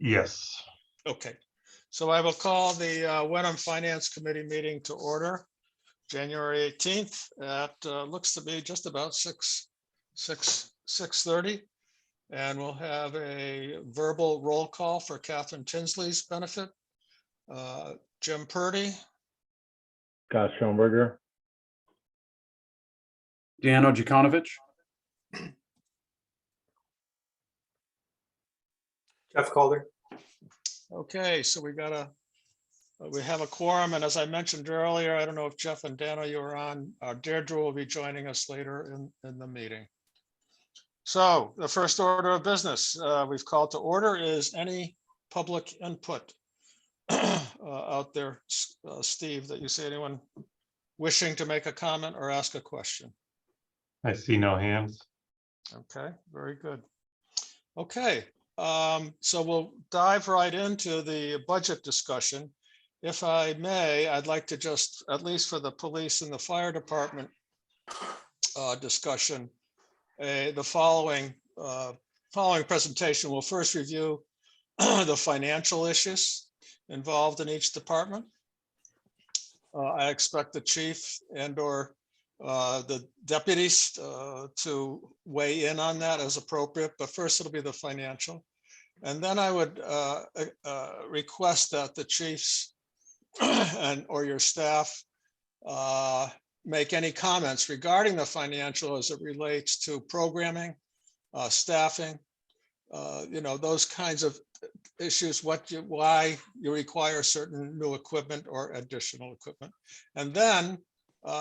Yes. Okay, so I will call the Wenham Finance Committee meeting to order, January 18th at looks to be just about 6:30. And we'll have a verbal roll call for Catherine Tinsley's benefit. Jim Purdy, Scott Schoenberger. Dan Ojikonovich. Jeff Calder. okay, so we have a quorum, and as I mentioned earlier, I don't know if Jeff and Dana, you were on, Deirdre will be joining us later in the meeting. So the first order of business we've called to order is any public input out there, Steve, that you see anyone wishing to make a comment or ask a question? I see no hands. Okay, very good. Okay, so we'll dive right into the budget discussion. If I may, I'd like to just, at least for the police and the fire department discussion, the following presentation will first review the financial issues involved in each department. I expect the chief and or the deputies to weigh in on that as appropriate, but first it'll be the financial. And then I would request that the chiefs and or your staff make any comments regarding the financial as it relates to programming, staffing, those kinds of issues, why you require certain new equipment or additional equipment. And then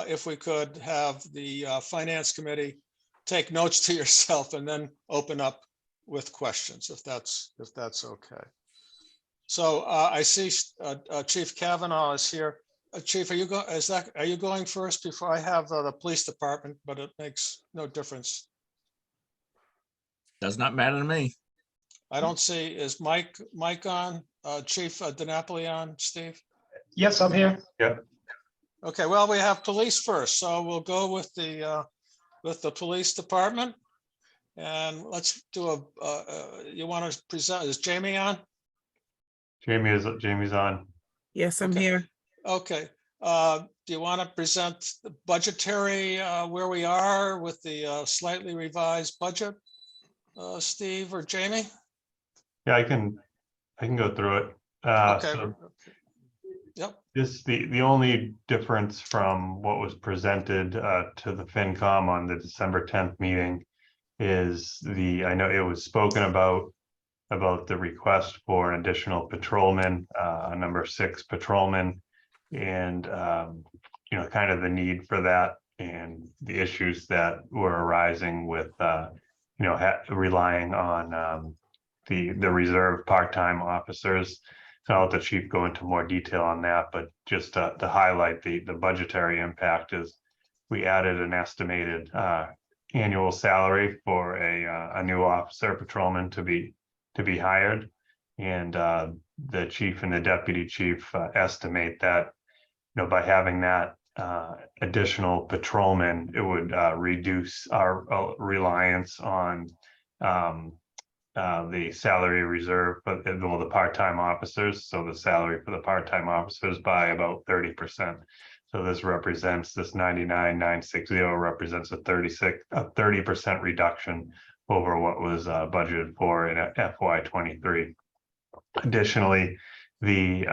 if we could have the finance committee take notes to yourself and then open up with questions, if that's okay. So I see Chief Kavanaugh is here. Chief, are you going first before I have the police department, but it makes no difference. Does not matter to me. I don't see, is Mike on, Chief DiNapoli on, Steve? Yes, I'm here. Yep. Okay, well, we have police first, so we'll go with the police department. And let's do you want to present, is Jamie on? Jamie's on. Yes, I'm Okay. here. Okay, do you want to present the budgetary, where we are with the slightly revised budget? Steve or Jamie? Yeah, I can go through it. Okay. So Yep. the only difference from what was presented to the FinCom on the December 10th meeting is I know it was spoken about the request for an additional patrolman, number 6 patrolman, and kind of the need for that and the issues that were arising with relying on the reserve part-time officers. So I'll let the chief go into more detail on that, but just to highlight the budgetary impact is we added an estimated annual salary for a new officer patrolman to be hired, and the chief and the deputy chief estimate that by having that additional patrolman, it would reduce our reliance on the salary reserve, but the part-time officers. So the salary for the part-time officers by about 30%. So this 99,960 represents a 30% reduction over what was budgeted for in FY23. Additionally, the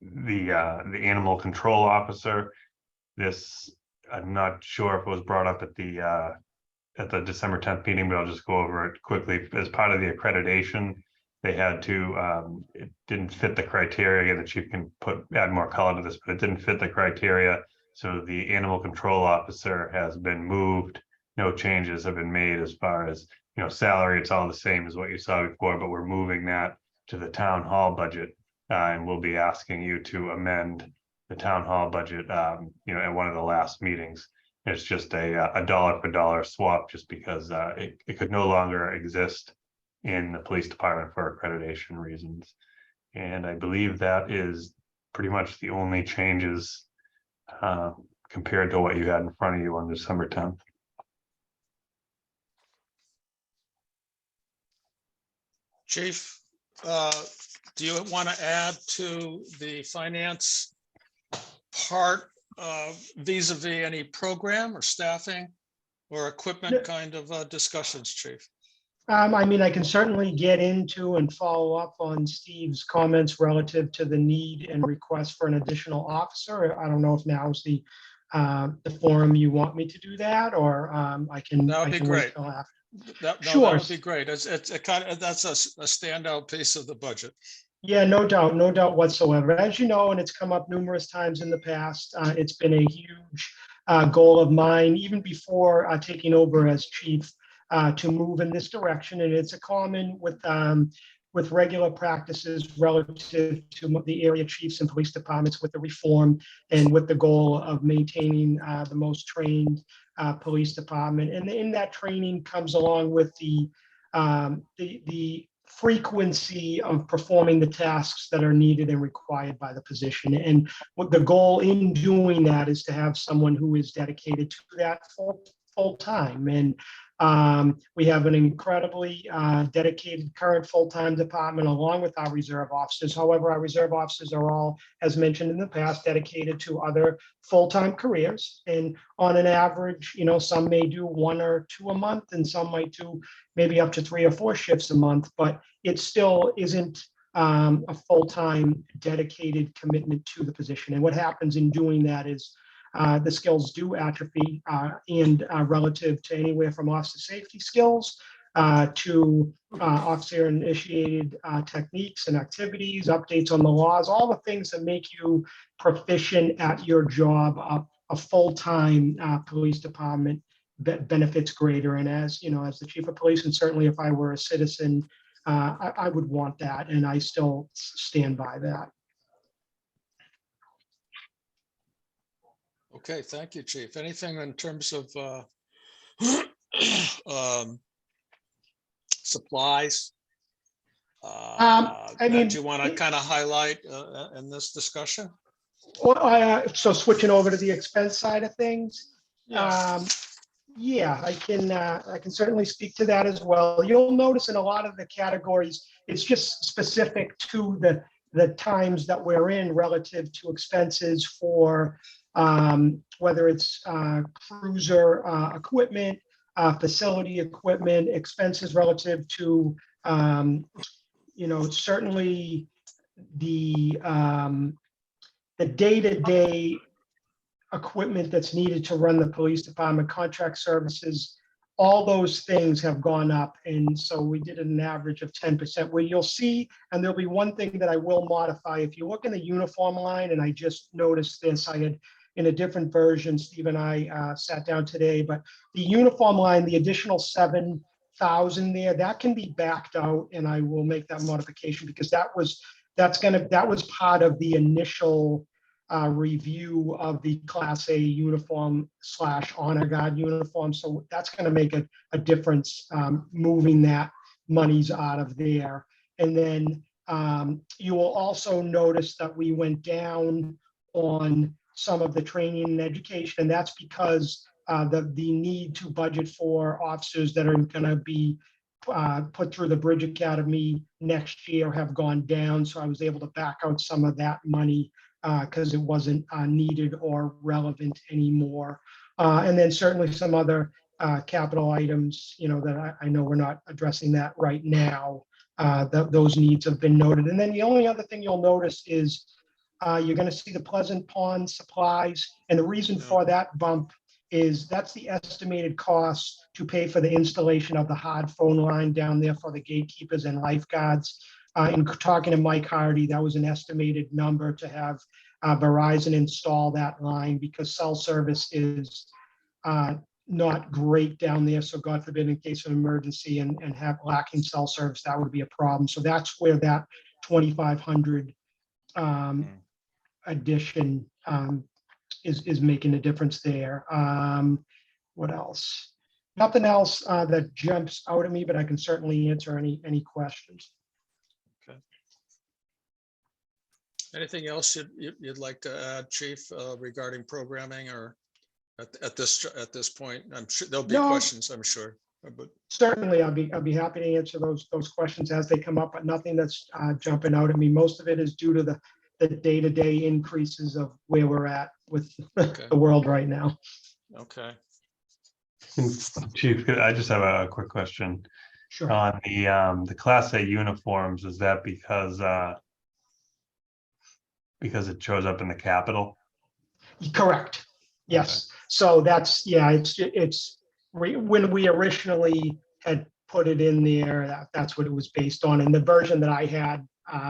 animal control officer, this, I'm not sure if it was brought up at the December 10th meeting, but I'll just go over it quickly. As part of the accreditation, they had to, it didn't fit the criteria. Again, the chief can add more color to this, but it didn't fit the criteria. So the animal control officer has been moved. No changes have been made as far as, salary. It's all the same as what you saw before, but we're moving that to the town hall budget. And we'll be asking you to amend the town hall budget, at one of the last meetings. It's just a dollar for dollar swap, just because it could no longer exist in the police department for accreditation reasons. And I believe that is pretty much the only changes compared to what you had in front of you on December 10th. Chief, do you want to add to the finance part vis-a-vis any program or staffing or equipment kind of discussions, Chief? I mean, I can certainly get into and follow up on Steve's comments relative to the need and request for an additional officer. I don't know if now is the forum you want me to do that, or I can. That would be great. Till after. That Sure. would be great. It's a kind of, that's a standout piece of the budget. Yeah, no doubt whatsoever. As you know, and it's come up numerous times in the past, it's been a huge goal of mine, even before taking over as chief, to move in this direction. And it's a common with regular practices relative to the area chiefs and police departments with the reform and with the goal of maintaining the most trained police department. And in that training comes along with the frequency of performing the tasks that are needed and required by the position. And what the goal in doing that is to have someone who is dedicated to that full time. And we have an incredibly dedicated current full-time department along with our reserve officers. However, our reserve officers are all, as mentioned in the past, dedicated to other full-time careers. And on an average, you know, some may do 1 or 2 a month, and some might do maybe up to 3 or 4 shifts a month, but it still isn't a full-time dedicated commitment to the position. And what happens in doing that is the skills do atrophy, and relative to anywhere from officer safety skills to officer initiated techniques and activities, updates on the laws, all the things that make you proficient at your job. A full-time police department benefits greater. And as you know, as the chief of police, and certainly if I were a citizen, I would want that, and I still stand by that. Okay, thank you, Chief. Anything in terms of supplies? I mean, that you want to kind of highlight in this discussion? Well, so switching over to the expense side of things. Yeah. Yeah, I can certainly speak to that as well. You'll notice in a lot of the categories, it's just specific to the times that we're in relative to expenses for whether it's cruiser equipment, facility equipment, expenses relative to you know, certainly the day-to-day equipment that's needed to run the police department, contract services, all those things have gone up. And so we did an average of 10%. Where you'll see, and there'll be one thing that I will modify. If you look in the uniform line, and I just noticed this, I had in a different version, Steve and I sat down today, but the uniform line, the additional 7,000 there, that can be backed out, and I will make that modification because that was part of the initial review of the Class A uniform / honor guard uniform. So that's going to make a difference moving that monies out of there. And then you will also notice that we went down on some of the training and education, and that's because the need to budget for officers that are going to be put through the Bridge Academy next year have gone down. So I was able to back out some of that money because it wasn't needed or relevant anymore. And then certainly some other capital items, you know, that I know we're not addressing that right now. Those needs have been noted. And then the only other thing you'll notice is you're going to see the Pleasant Pond supplies. And the reason for that bump is that's the estimated cost to pay for the installation of the hard phone line down there for the gatekeepers and lifeguards. In talking to Mike Hardy, that was an estimated number to have Verizon install that line because cell service is not great down there. So God forbid, in case of emergency and have lacking cell service, that would be a problem. So that's where that 2,500 addition is making a difference there. What else? Nothing else that jumps out at me, but I can certainly answer any questions. Okay. Anything else you'd like to add, Chief, regarding programming or at this point? I'm sure there'll be questions, I'm sure. But Certainly, I'd be happy to answer those questions as they come up, but nothing that's jumping out at me. Most of it is due to the day-to-day increases of where we're at with Okay. the world right now. okay. Chief, I just have a quick question Sure. on the Class A uniforms. Is that because it shows up in the capital? Correct. Yes. So that's, yeah, when we originally had put it in there, that's what it was based on. And the version that I had,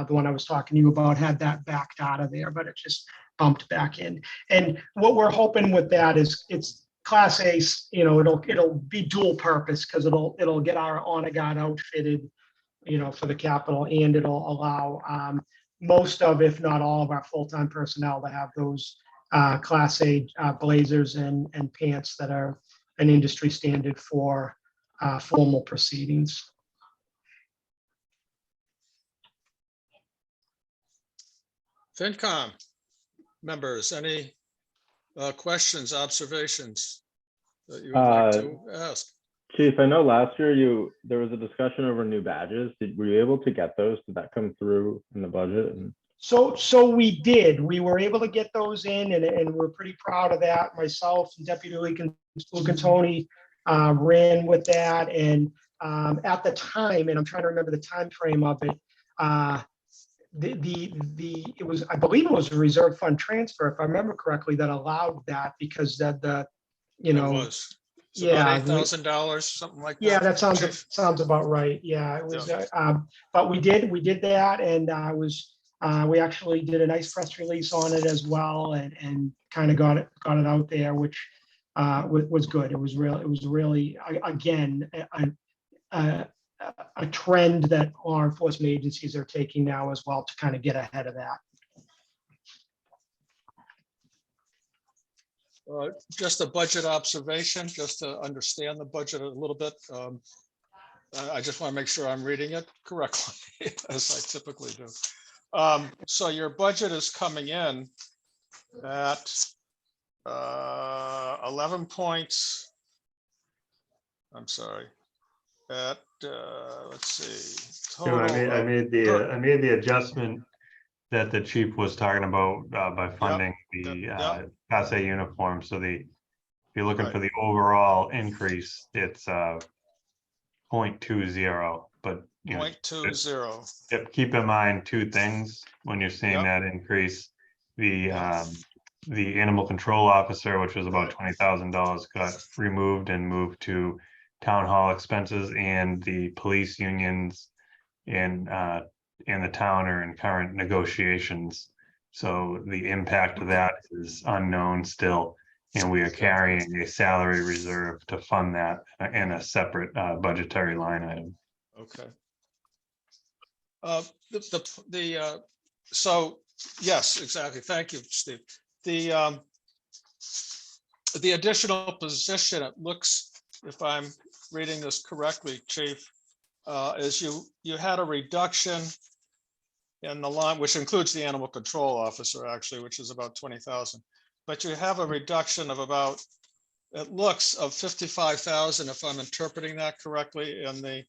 the one I was talking to you about, had that backed out of there, but it just bumped back in. And what we're hoping with that is it's Class A, it'll be dual purpose because it'll get our honor guard outfitted, for the Capitol, and it'll allow most of, if not all of our full-time personnel to have those Class A blazers and pants that are an industry standard for formal proceedings. FinCom members, any questions, observations that you would like to ask? Chief, I know last year there was a discussion over new badges. Were you able to get those? Did that come through in the budget? So we did. We were able to get those in, and we're pretty proud of that. Myself and Deputy Lucantoni ran with that, and at the time, and I'm trying to remember the time frame of it. It was, I believe it was a reserve fund transfer, if I remember correctly, that allowed that because It was. It's yeah, about $8,000, something like that. yeah, that Chief? sounds about right. Yeah, it was. But we did that, and we actually did a nice press release on it as well, and kind of got it out there, which was good. It was really again a trend that law enforcement agencies are taking now as well to kind of get ahead of that. Just a budget observation, just to understand the budget a little bit. I just want to make sure I'm reading it correctly, as I typically do. So your budget is coming in at 11 points. I'm sorry. At let's see. Yeah, Total I of- made the adjustment that the chief was talking about by funding the yep. Class A uniform. So if you're looking Right. for the overall increase, it's 0.20. But 0.20. keep in mind two things when you're seeing Yep. that increase. Yep. The animal control officer, which was about $20,000, got removed and moved to town hall expenses, and the police unions in the town are in current negotiations. So the impact of that is unknown still, and we are carrying a salary reserve to fund that in a separate budgetary line item. Okay. So yes, exactly. Thank you, Steve. The additional position, it looks, if I'm reading this correctly, Chief, is you had a reduction in the line, which includes the animal control officer, actually, which is about 20,000. But you have a reduction of about, it looks, of 55,000, if I'm interpreting that correctly, in the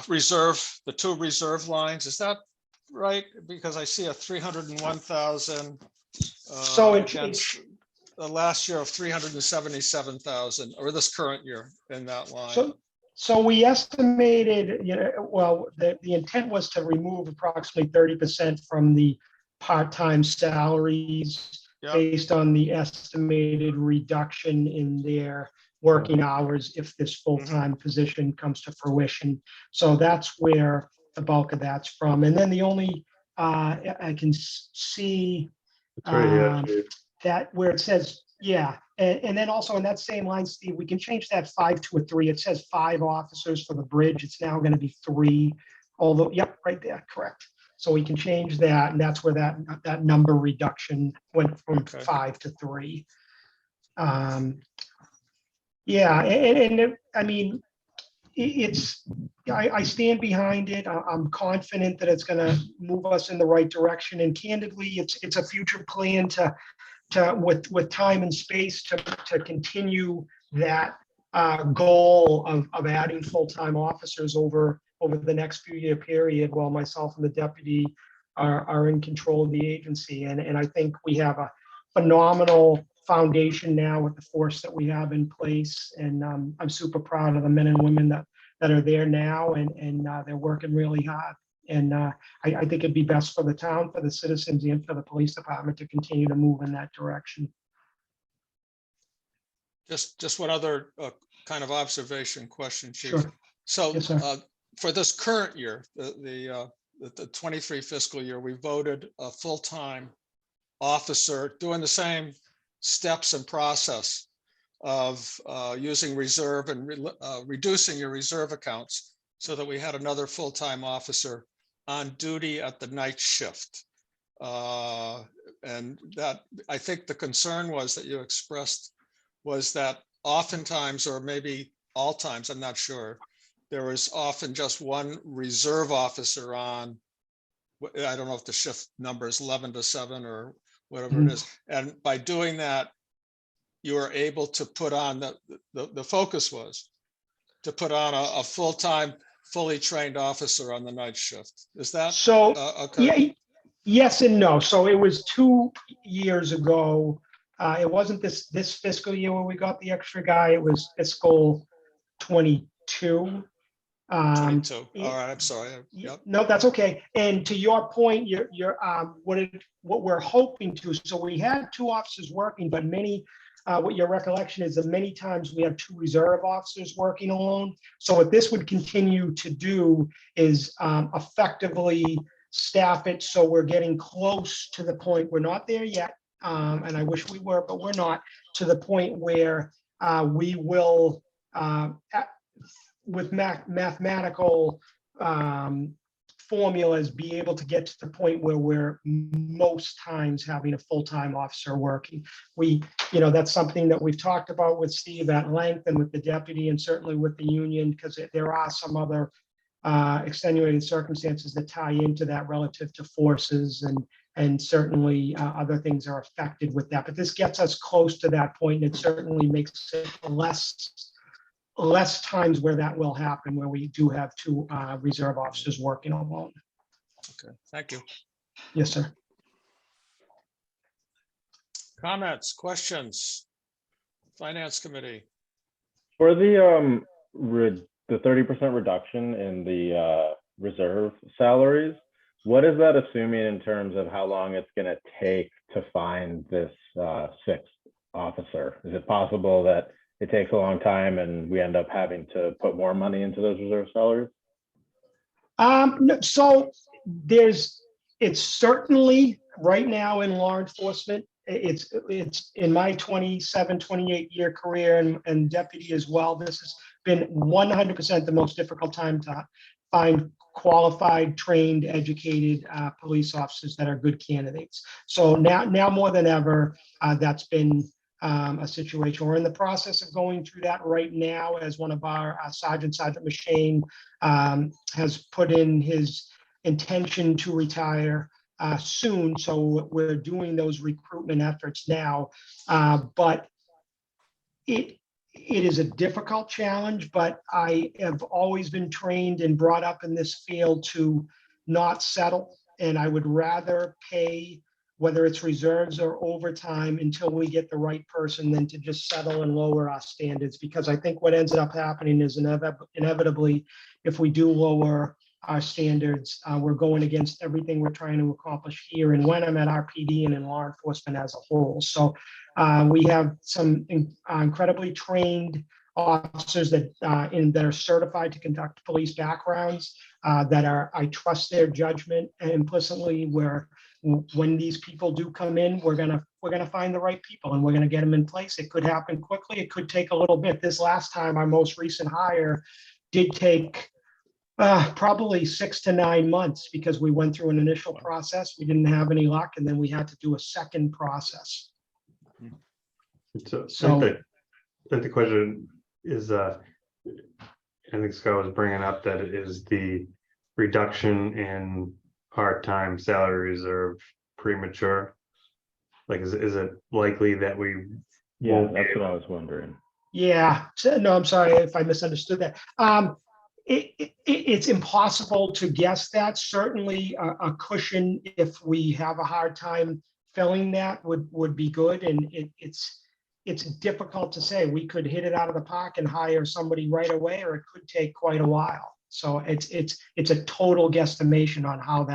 reserve, the two reserve lines. Is that right? Because I see a 301,000 So against the last year of 377,000, or this current year in that line. So we estimated, well, the intent was to remove approximately 30% from the part-time salaries based on the estimated reduction in their working hours if this full-time position comes to fruition. So that's where the bulk of that's from. And then the only, I can see that where it says, yeah. And then also in that same line, Steve, we can change that 5 to a 3. It says 5 officers for the bridge. It's now going to be 3, although, yep, right there, correct. So we can change that, and that's where that number reduction went from 5 to 3. Yeah, and I mean, I stand behind it. I'm confident that it's going to move us in the right direction. And candidly, it's a future plan to with time and space to continue that goal of adding full-time officers over the next few year period while myself and the deputy are in control of the agency. And I think we have a phenomenal foundation now with the force that we have in place. And I'm super proud of the men and women that are there now, and they're working really hard. And I think it'd be best for the town, for the citizens, and for the police department to continue to move in that direction. Just one other kind of observation question, Chief. Sure. So Yes, sir. for this current year, the 23 fiscal year, we voted a full-time officer doing the same steps and process of using reserve and reducing your reserve accounts so that we had another full-time officer on duty at the night shift. And that, I think the concern was that you expressed was that oftentimes, or maybe all times, I'm not sure, there was often just one reserve officer on. I don't know if the shift number is 11 to 7 or whatever it is. And by doing that, you were able to put on the focus was to put on a full-time, fully trained officer on the night shift. Is that So, okay? yeah, yes and no. So it was 2 years ago. It wasn't this fiscal year where we got the extra guy. It was fiscal 22. 22. All right, I'm sorry. Yep. No, that's okay. And to your point, what we're hoping to. So we had 2 officers working, but what your recollection is that many times we have 2 reserve officers working alone. So what this would continue to do is effectively staff it so we're getting close to the point. We're not there yet, and I wish we were, but we're not, to the point where we will, with mathematical formulas, be able to get to the point where we're most times having a full-time officer working. That's something that we've talked about with Steve at length, and with the deputy, and certainly with the union, because there are some other extenuating circumstances that tie into that relative to forces, and certainly other things are affected with that. But this gets us close to that point, and it certainly makes it less times where that will happen, where we do have 2 reserve officers working alone. Okay, thank you. Yes, sir. Comments, questions? Finance Committee. For the 30% reduction in the reserve salaries, what is that assuming in terms of how long it's going to take to find this 6th officer? Is it possible that it takes a long time and we end up having to put more money into those reserve salaries? No, so it's certainly right now in law enforcement, it's in my 27, 28 year career and deputy as well. This has been 100% the most difficult time to find qualified, trained, educated police officers that are good candidates. So now more than ever, that's been a situation. We're in the process of going through that right now, as one of our Sergeant Machine has put in his intention to retire soon. So we're doing those recruitment efforts now. But it is a difficult challenge, but I have always been trained and brought up in this field to not settle. And I would rather pay, whether it's reserves or overtime, until we get the right person, than to just settle and lower our standards. Because I think what ends up happening is inevitably, if we do lower our standards, we're going against everything we're trying to accomplish here in Wenham at RPD and in law enforcement as a whole. So we have some incredibly trained officers that are certified to conduct police backgrounds, I trust their judgment, and implicitly when these people do come in, we're gonna find the right people, and we're gonna get them in place. It could happen quickly. It could take a little bit. This last time, our most recent hire did take probably 6 to 9 months, because we went through an initial process. We didn't have any luck, and then we had to do a second process. So I think the question is, I think Scott was bringing up that it is the reduction in part-time salary reserve premature. Like, is it likely that we Yeah, won't be that's what able- I was wondering. Yeah, no, I'm sorry if I misunderstood that. It's impossible to guess that. Certainly a cushion, if we have a hard time filling that, would be good. And it's difficult to say. We could hit it out of the park and hire somebody right away, or it could take quite a while. So it's a total guesstimation on how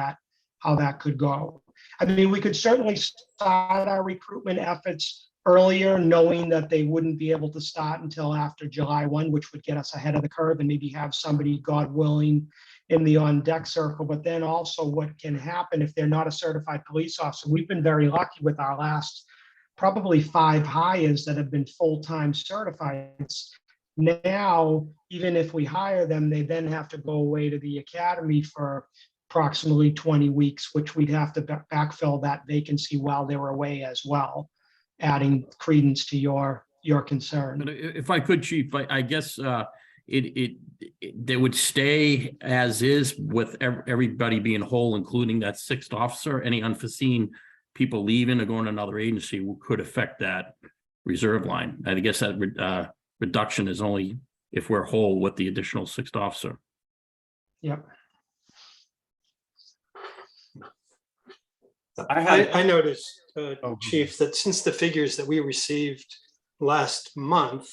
that could go. I mean, we could certainly start our recruitment efforts earlier, knowing that they wouldn't be able to start until after July 1, which would get us ahead of the curve, and maybe have somebody, God willing, in the on-deck circle. But then also what can happen if they're not a certified police officer, we've been very lucky with our last probably 5 hires that have been full-time certified. Now, even if we hire them, they then have to go away to the academy for approximately 20 weeks, which we'd have to backfill that vacancy while they were away as well, adding credence to your concern. But if I could, Chief, I guess they would stay as is with everybody being whole, including that 6th officer. Any unforeseen people leaving or going to another agency could affect that reserve line. I guess that reduction is only if we're whole with the additional 6th officer. Yep. I noticed, Chief, that since the figures that we received last month,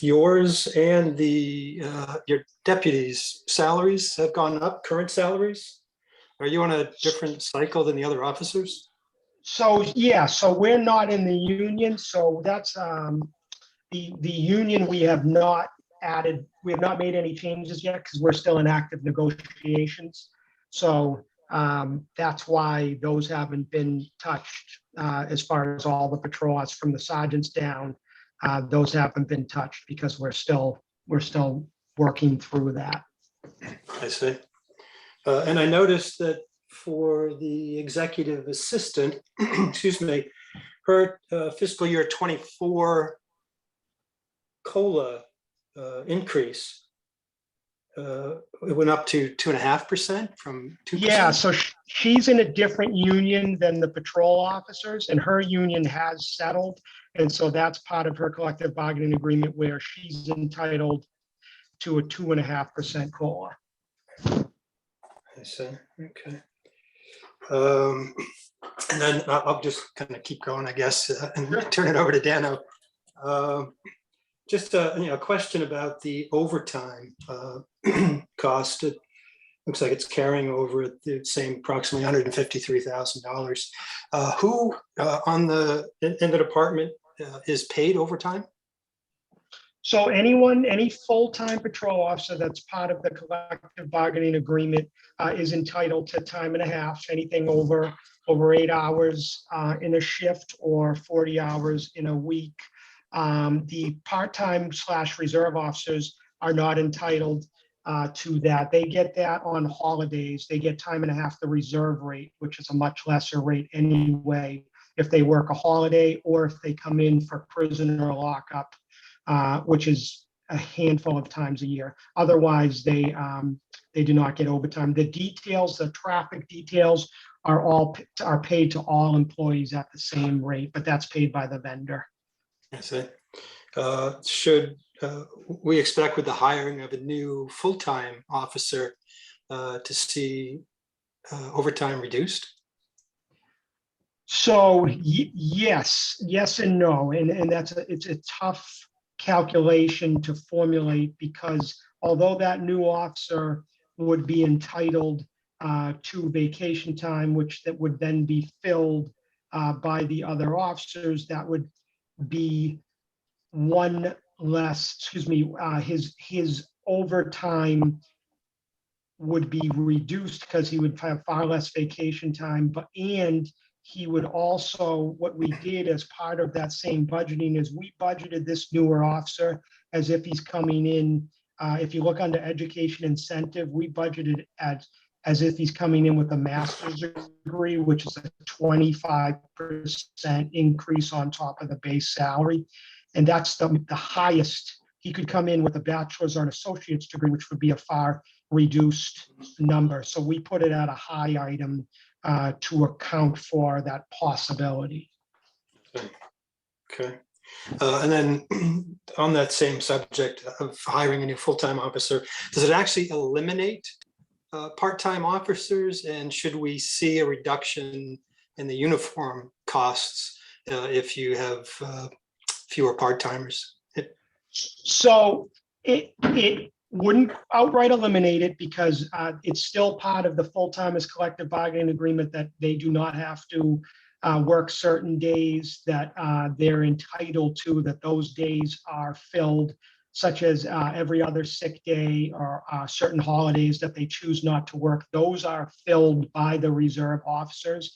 yours and your deputies' salaries have gone up, current salaries? Are you on a different cycle than the other officers? So, yeah, so we're not in the union. So that's the union we have not added. We have not made any changes yet because we're still in active negotiations. So that's why those haven't been touched as far as all the patrol officers from the sergeants down. Those haven't been touched because we're still working through that. I see. And I noticed that for the executive assistant, excuse me, her fiscal year 24 COLA increase, it went up to 2.5% from 2%. Yeah, so she's in a different union than the patrol officers, and her union has settled. And so that's part of her collective bargaining agreement where she's entitled to a 2.5% COLA. I see. Okay. And then I'll just kind of keep going, I guess, and turn it over to Dano. Just a question about the overtime cost. It looks like it's carrying over at the same approximately $153,000. Who in the department is paid overtime? So any full-time patrol officer that's part of the collective bargaining agreement is entitled to time and a half. Anything over 8 hours in a shift or 40 hours in a week. The part-time / reserve officers are not entitled to that. They get that on holidays. They get time and a half the reserve rate, which is a much lesser rate anyway, if they work a holiday or if they come in for prisoner lockup, which is a handful of times a year. Otherwise, they do not get overtime. The details, the traffic details are paid to all employees at the same rate, but that's paid by the vendor. I see. Should we expect with the hiring of a new full-time officer to see overtime reduced? So yes and no, and it's a tough calculation to formulate, because although that new officer would be entitled to vacation time, which that would then be filled by the other officers, that would be one less, his overtime would be reduced because he would have far less vacation time, and he would also, what we did as part of that same budgeting is we budgeted this newer officer as if he's coming in. If you look under education incentive, we budgeted as if he's coming in with a master's degree, which is a 25% increase on top of the base salary. And that's the highest. He could come in with a bachelor's or an associate's degree, which would be a far reduced number. So we put it at a high item to account for that possibility. Okay. And then on that same subject of hiring a new full-time officer, does it actually eliminate part-time officers? And should we see a reduction in the uniform costs if you have fewer part-timers? So it wouldn't outright eliminate it because it's still part of the full-timers collective bargaining agreement that they do not have to work certain days that they're entitled to, that those days are filled, such as every other sick day or certain holidays that they choose not to work. Those are filled by the reserve officers.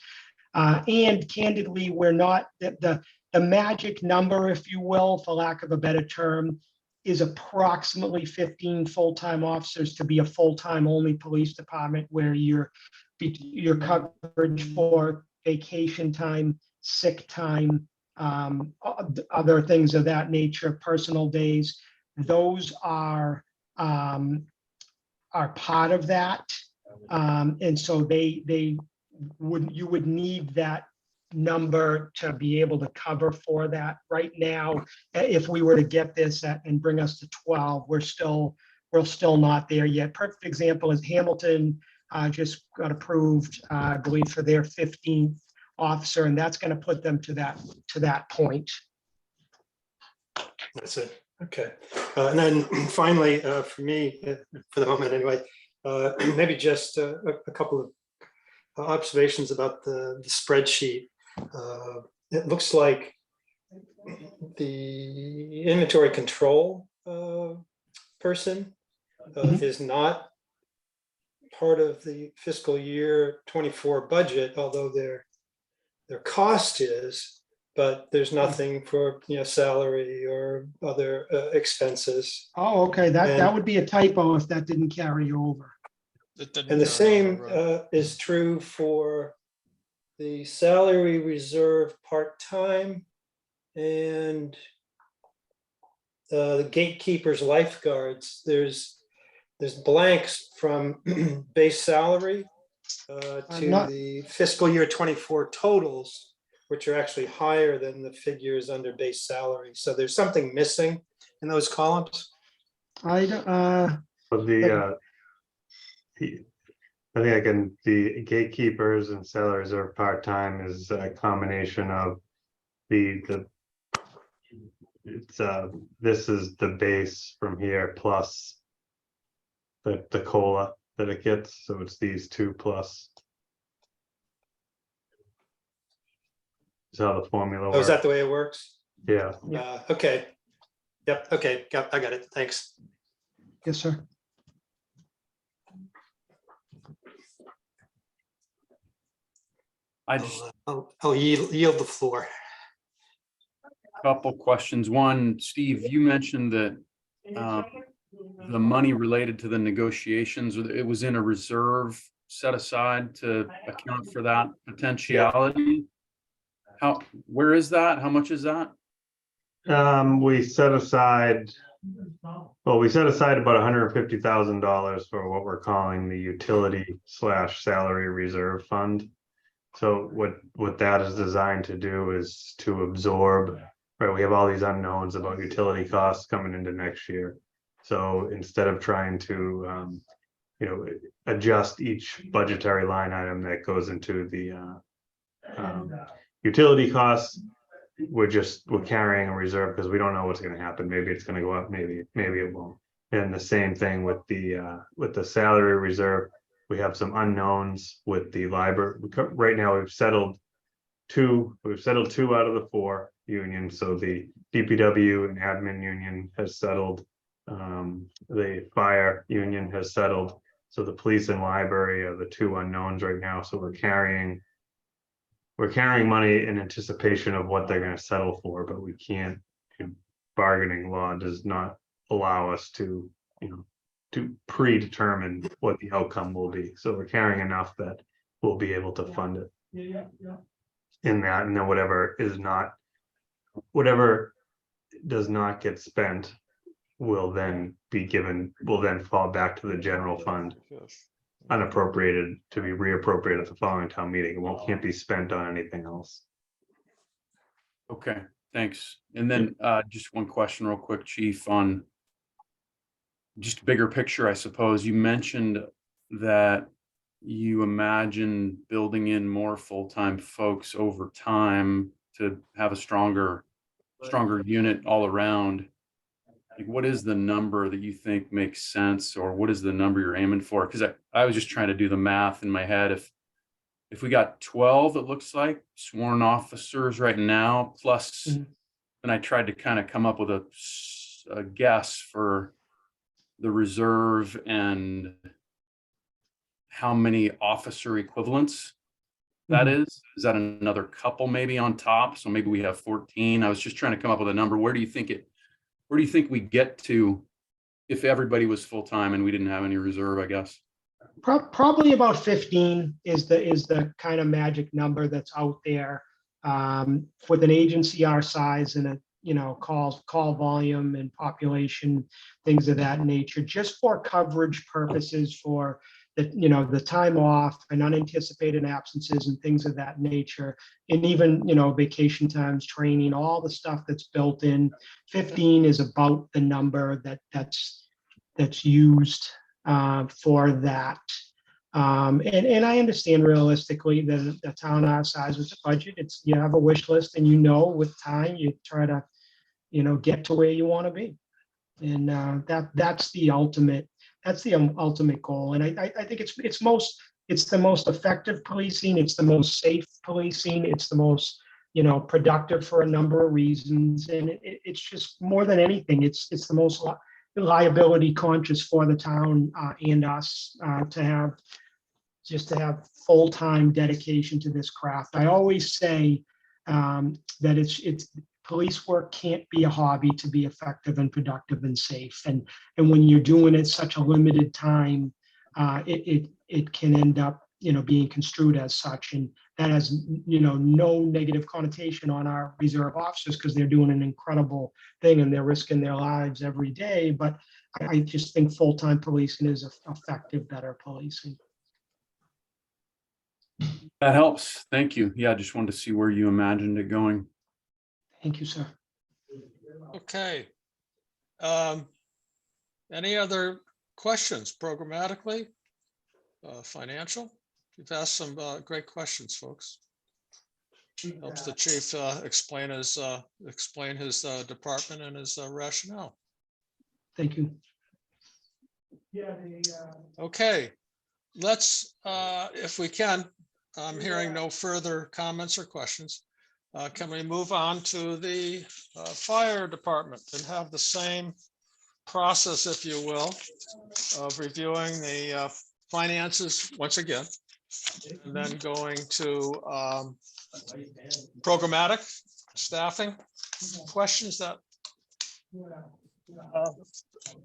And candidly, we're not, the magic number, if you will, for lack of a better term, is approximately 15 full-time officers to be a full-time only police department, where your coverage for vacation time, sick time, other things of that nature, personal days, those are part of that. And so you would need that number to be able to cover for that. Right now, if we were to get this and bring us to 12, we're still not there yet. Perfect example is Hamilton just got approved, I believe, for their 15th officer, and that's going to put them to that point. That's it. Okay. And then finally, for me, for the moment anyway, maybe just a couple of observations about the spreadsheet. It looks like the inventory control person is not part of the fiscal year 24 budget, although their cost is, but there's nothing for salary or other expenses. Oh, okay. That would be a typo if that didn't carry over. And the same is true for the salary reserve part-time and the gatekeepers lifeguards. There's blanks from base salary to the fiscal year 24 totals, which are actually higher than the figures under base salary. So there's something missing in those columns. I think the gatekeepers and salary reserve part-time is a combination of this is the base from here plus the COLA that it gets. So it's these two plus. Is how the formula works. Oh, is that the way it works? Yeah. Okay. Yep. Okay. I got it. Thanks. Yes, sir. I'll yield the floor. Couple questions. One, Steve, you mentioned that the money related to the negotiations, it was in a reserve set aside to account for that potentiality. Where is that? How much is that? We set aside about $150,000 for what we're calling the utility/salary reserve fund. So what that is designed to do is to absorb, right? We have all these unknowns about utility costs coming into next year. So instead of trying to, adjust each budgetary line item that goes into the utility costs, we're carrying a reserve because we don't know what's going to happen. Maybe it's going to go up, maybe it won't. And the same thing with the salary reserve. We have some unknowns with the library. Right now, we've settled two out of the 4 unions. So the DPW and admin union has settled. The fire union has settled. So the police and library are the 2 unknowns right now. So we're carrying money in anticipation of what they're going to settle for, but we can't. Bargaining law does not allow us to predetermine what the outcome will be. So we're carrying enough that we'll be able to fund it in that, and then whatever does not get spent will then fall back to the general fund, unappropriated, to be reappropriated at the following town meeting. Can't be spent on anything else. Okay, Thanks. And then just one question real quick, Chief, on just bigger picture, I suppose. You mentioned that you imagine building in more full-time folks over time to have a stronger unit all around. Like, what is the number that you think makes sense, or what is the number you're aiming for? Because I was just trying to do the math in my head. If we got 12, it looks like sworn officers right now, plus, Mhm. and I tried to kind of come up with a guess for the reserve and how many officer equivalents that is that another couple maybe on top? So maybe we have 14. I was just trying to come up with a number. Where do you think we get to if everybody was full-time and we didn't have any reserve, I guess? Probably about 15 is the kind of magic number that's out there, with an agency our size and a, call volume and population, things of that nature, just for coverage purposes, for the time off and unanticipated absences and things of that nature. And even, vacation times, training, all the stuff that's built in. 15 is about the number that's used for that. And I understand realistically that a town our size with a budget, you have a wish list, and with time you try to get to where you want to be, and that's the ultimate goal. And I think it's the most effective policing, it's the most safe policing, it's the most productive for a number of reasons, and it's just more than anything, it's the most liability conscious for the town and us to have full-time dedication to this craft. I always say that it's police work can't be a hobby to be effective and productive and safe. And when you're doing it such a limited time, it can end up being construed as such. And that has no negative connotation on our reserve officers, because they're doing an incredible thing and they're risking their lives every day. But I just think full-time policing is effective, better policing. That helps. Thank you. Yeah, I just wanted to see where you imagined it going. Thank you, sir. Okay. Any other questions programmatically? Financial? You've asked some great questions, folks. Helps the chief explain his department and his rationale. Thank you. Okay, let's, if we can, I'm hearing no further comments or questions. Can we move on to the fire department and have the same process, if you will, of reviewing the finances once again, and then going to programmatic staffing questions that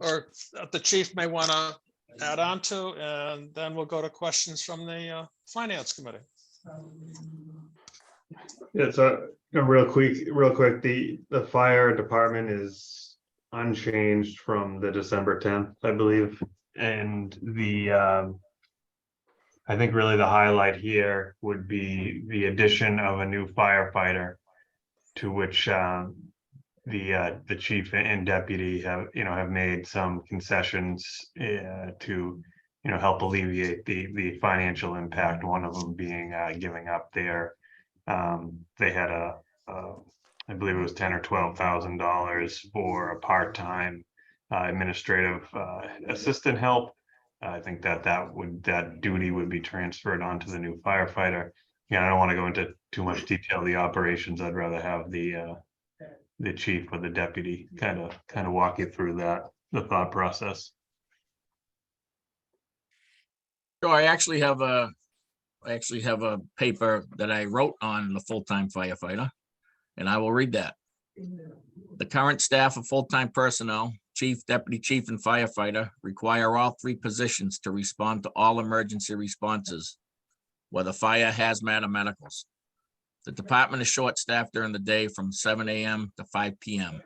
or that the chief may want to add on to, and then we'll go to questions from the finance committee. Yeah, so real quick, the fire department is unchanged from the December 10th, I believe. And I think really the highlight here would be the addition of a new firefighter, to which the chief and deputy have made some concessions to help alleviate the financial impact. One of them being giving up their they had I believe it was $10,000 or $12,000 for a part-time administrative assistant help. I think that duty would be transferred onto the new firefighter. Yeah, I don't want to go into too much detail of the operations. I'd rather have the chief or the deputy kind of walk you through the thought process. So I actually have a paper that I wrote on the full-time firefighter, and I will read that. The current staff of full-time personnel, chief, deputy chief, and firefighter, require all three positions to respond to all emergency responses, whether fire, hazmat, or medicals. The department is short-staffed during the day from 7 a.m. to 5 p.m.,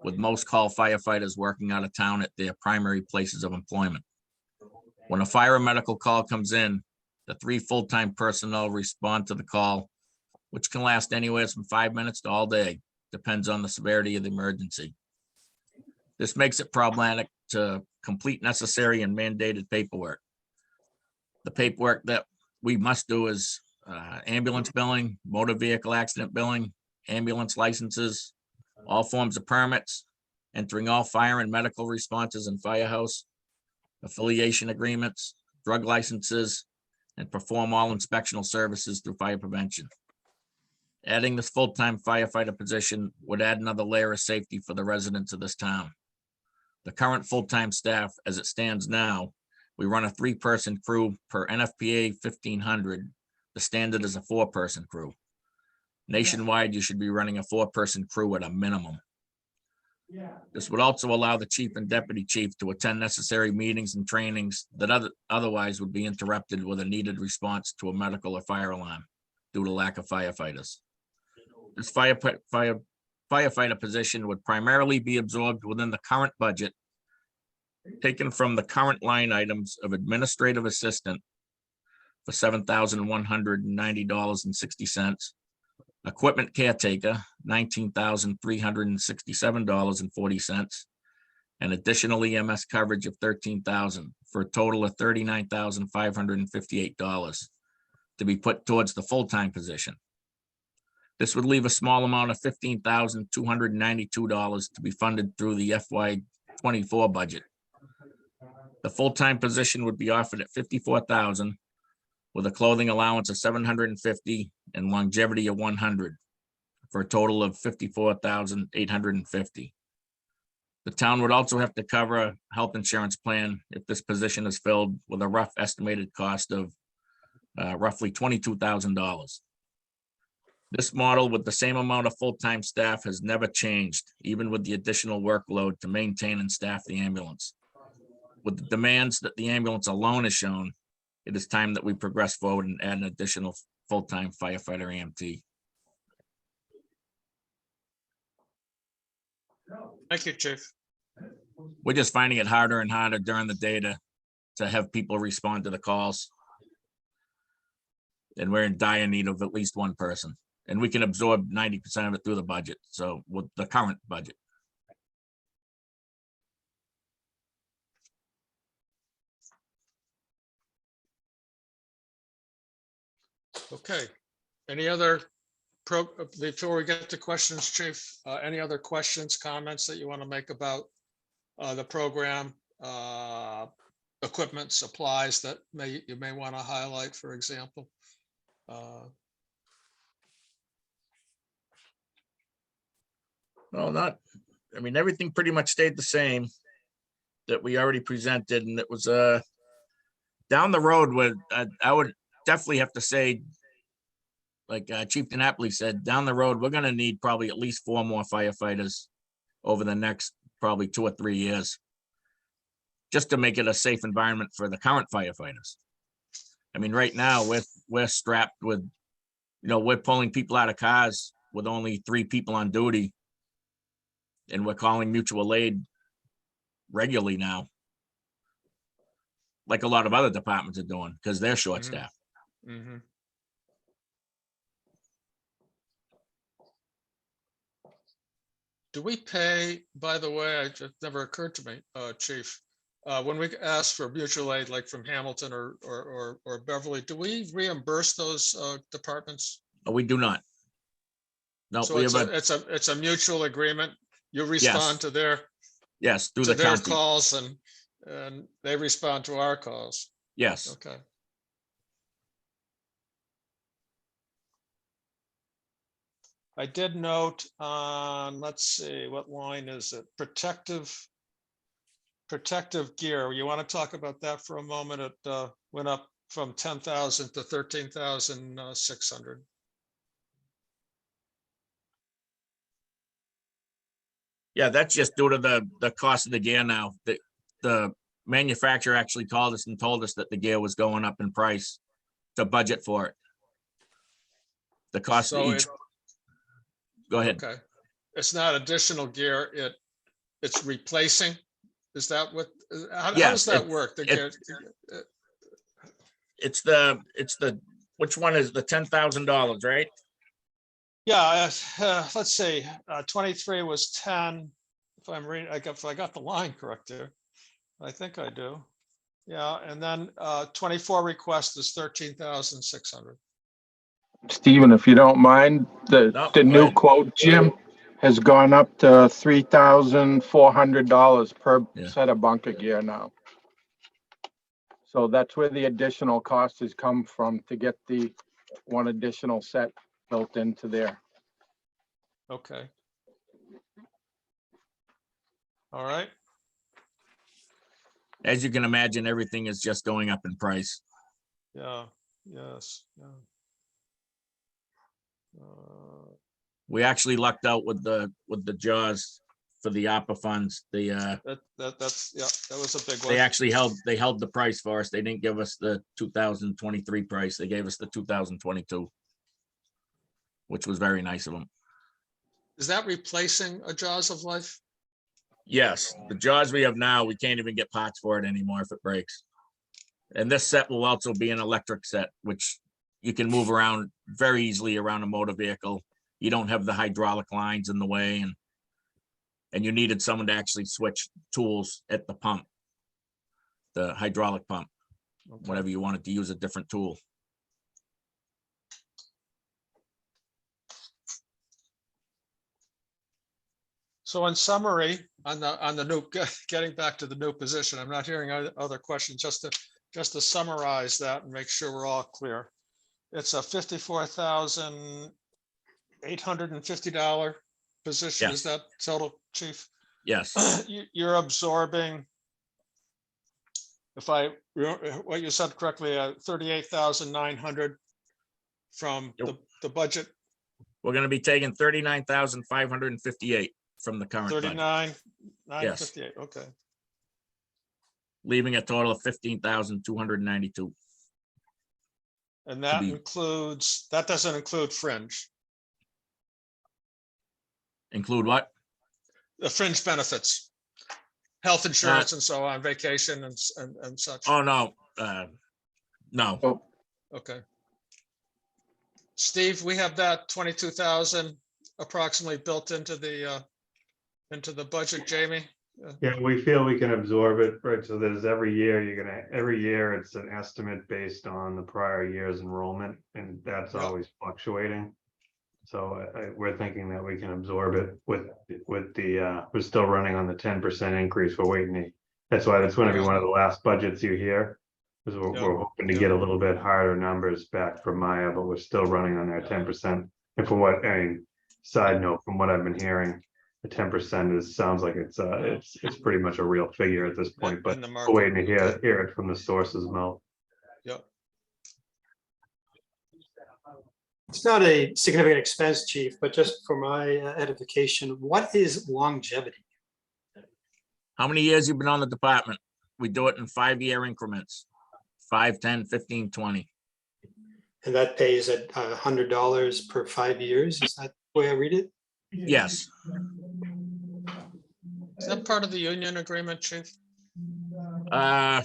with most call firefighters working out of town at their primary places of employment. When a fire or medical call comes in, the three full-time personnel respond to the call, which can last anywhere from 5 minutes to all day. depends on the severity of the emergency. This makes it problematic to complete necessary and mandated paperwork. The paperwork that we must do is ambulance billing, motor vehicle accident billing, ambulance licenses, all forms of permits, entering all fire and medical responses in firehouse, affiliation agreements, drug licenses, and perform all inspectional services through fire prevention. Adding this full-time firefighter position would add another layer of safety for the residents of this town. The current full-time staff, as it stands now, we run a 3-person crew per NFPA 1500. The standard is a 4-person crew. Nationwide, you should be running a 4-person crew at a minimum. This would also allow the chief and deputy chief to attend necessary meetings and trainings that otherwise would be interrupted with a needed response to a medical or fire alarm due to lack of firefighters. This firefighter position would primarily be absorbed within the current budget, taken from the current line items of administrative assistant for $7,190.60, equipment caretaker, $19,367.40, and additional EMS coverage of $13,000 for a total of $39,558 to be put towards the full-time position. This would leave a small amount of $15,292 to be funded through the FY24 budget. The full-time position would be offered at $54,000 with a clothing allowance of $750 and longevity of $100 for a total of $54,850. The town would also have to cover a health insurance plan if this position is filled, with a rough estimated cost of roughly $22,000. This model with the same amount of full-time staff has never changed, even with the additional workload to maintain and staff the ambulance. With the demands that the ambulance alone has shown, it is time that we progress forward and add an additional full-time firefighter EMT. Thank you, Chief. We're just finding it harder and harder during the day to have people respond to the calls. And we're in dire need of at least one person. And we can absorb 90% of it through the budget. So with the current budget. Okay. Any other before we get to questions, Chief, any other questions, comments that you want to make about the program, equipment, supplies that you may want to highlight, for example? Well, I mean, everything pretty much stayed the same that we already presented, and it was down the road where I would definitely have to say, like Chief DiNapoli said, down the road, we're going to need probably at least 4 more firefighters over the next probably 2 or 3 years, just to make it a safe environment for the current firefighters. I mean, right now we're strapped with, we're pulling people out of cars with only 3 people on duty, and we're calling mutual aid regularly now, like a lot of other departments are doing, because they're short-staffed. Mm-hmm. Do we pay, by the way, it never occurred to me, Chief, when we ask for mutual aid, like from Hamilton or Beverly, do we reimburse those departments? We do not. No, So we it's have it's a mutual agreement. You respond to their through the their county. calls, and they respond to our calls. Yes. Okay. I did note on, let's see, what line is it? Protective gear. You want to talk about that for a moment? It went up from 10,000 to 13,600. Yeah, that's just due to the cost of the gear now. The manufacturer actually called us and told us that the gear was going up in price to budget for it. The cost of each. Go ahead. Okay. It's not additional gear, it's replacing. Is that what, how does that work? The gear, It's the which one is the $10,000, right? Yeah, let's see, 23 was 10. If I'm reading, if I got the line correct there. I think I do. Yeah, and then 24 request is 13,600. Stephen, if you don't mind, No, the go new ahead. quote, Jim, has gone up to $3,400 per Yeah. set of bunker gear now. So that's where the additional cost has come from, to get the one additional set built into there. Okay. All right. As you can imagine, everything is just going up in price. Yeah. Yes. Yeah. We actually lucked out with the JAWS for the ARPA funds. That's yeah. That was a big one. They actually held the price for us. They didn't give us the 2023 price. They gave us the 2022, which was very nice of them. Is that replacing a Jaws of Life? Yes, the JAWS we have now, we can't even get parts for it anymore if it breaks. And this set will also be an electric set, which you can move around very easily around a motor vehicle. You don't have the hydraulic lines in the way, and you needed someone to actually switch tools at the pump, the hydraulic pump, whatever you wanted to use a different tool. So in summary, on the new, getting back to the new position, I'm not hearing other questions, just to summarize that and make sure we're all clear. It's a $54,850 position. Is Yes. that total, Chief? Yes, You're absorbing, if what you said correctly, 38,900 from Yep. the budget, we're gonna be taking 39,558 from the current budget, 39,958, okay. leaving a total of 15,292. And that be- includes, that doesn't include fringe, Include what? the fringe benefits, health insurance and so on, vacation and such. Oh, no, no. Okay. Steve, we have that 22,000 approximately built into the budget, Jamie? Yeah, we feel we can absorb it, right? So there's every year, every year it's an estimate based on the prior year's enrollment, and that's Yep. always fluctuating. So we're thinking that we can absorb it with the, we're still running on the 10% increase. We're waiting. That's why that's gonna be one of the last budgets you hear. Because we're hoping to get a little bit harder numbers back from Maya, but we're still running on their 10%. And from what, side note, from what I've been hearing, the 10% sounds like it's pretty much a real figure at this point, but In the we're market. waiting to hear it from the source's mouth. Yep. It's not a significant expense, Chief, but just for my edification, what is longevity? How many years you been on the department? We do it in 5-year increments. 5, 10, 15, 20. And that pays at $100 per 5 years? Is that the way I read it? Yes, Is that part of the union agreement, Chief? No,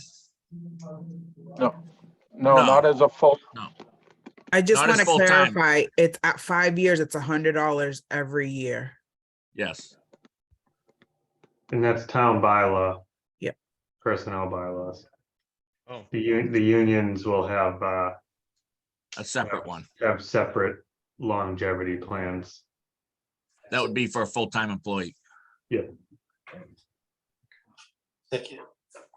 No. not as a full, I just Not want as to full-time. clarify, it's at 5 years, it's $100 every year. yes. And that's town bylaw. Yep. Personnel bylaws. Oh, The unions will have A separate one. separate longevity plans. That would be for a full-time employee. Thank you.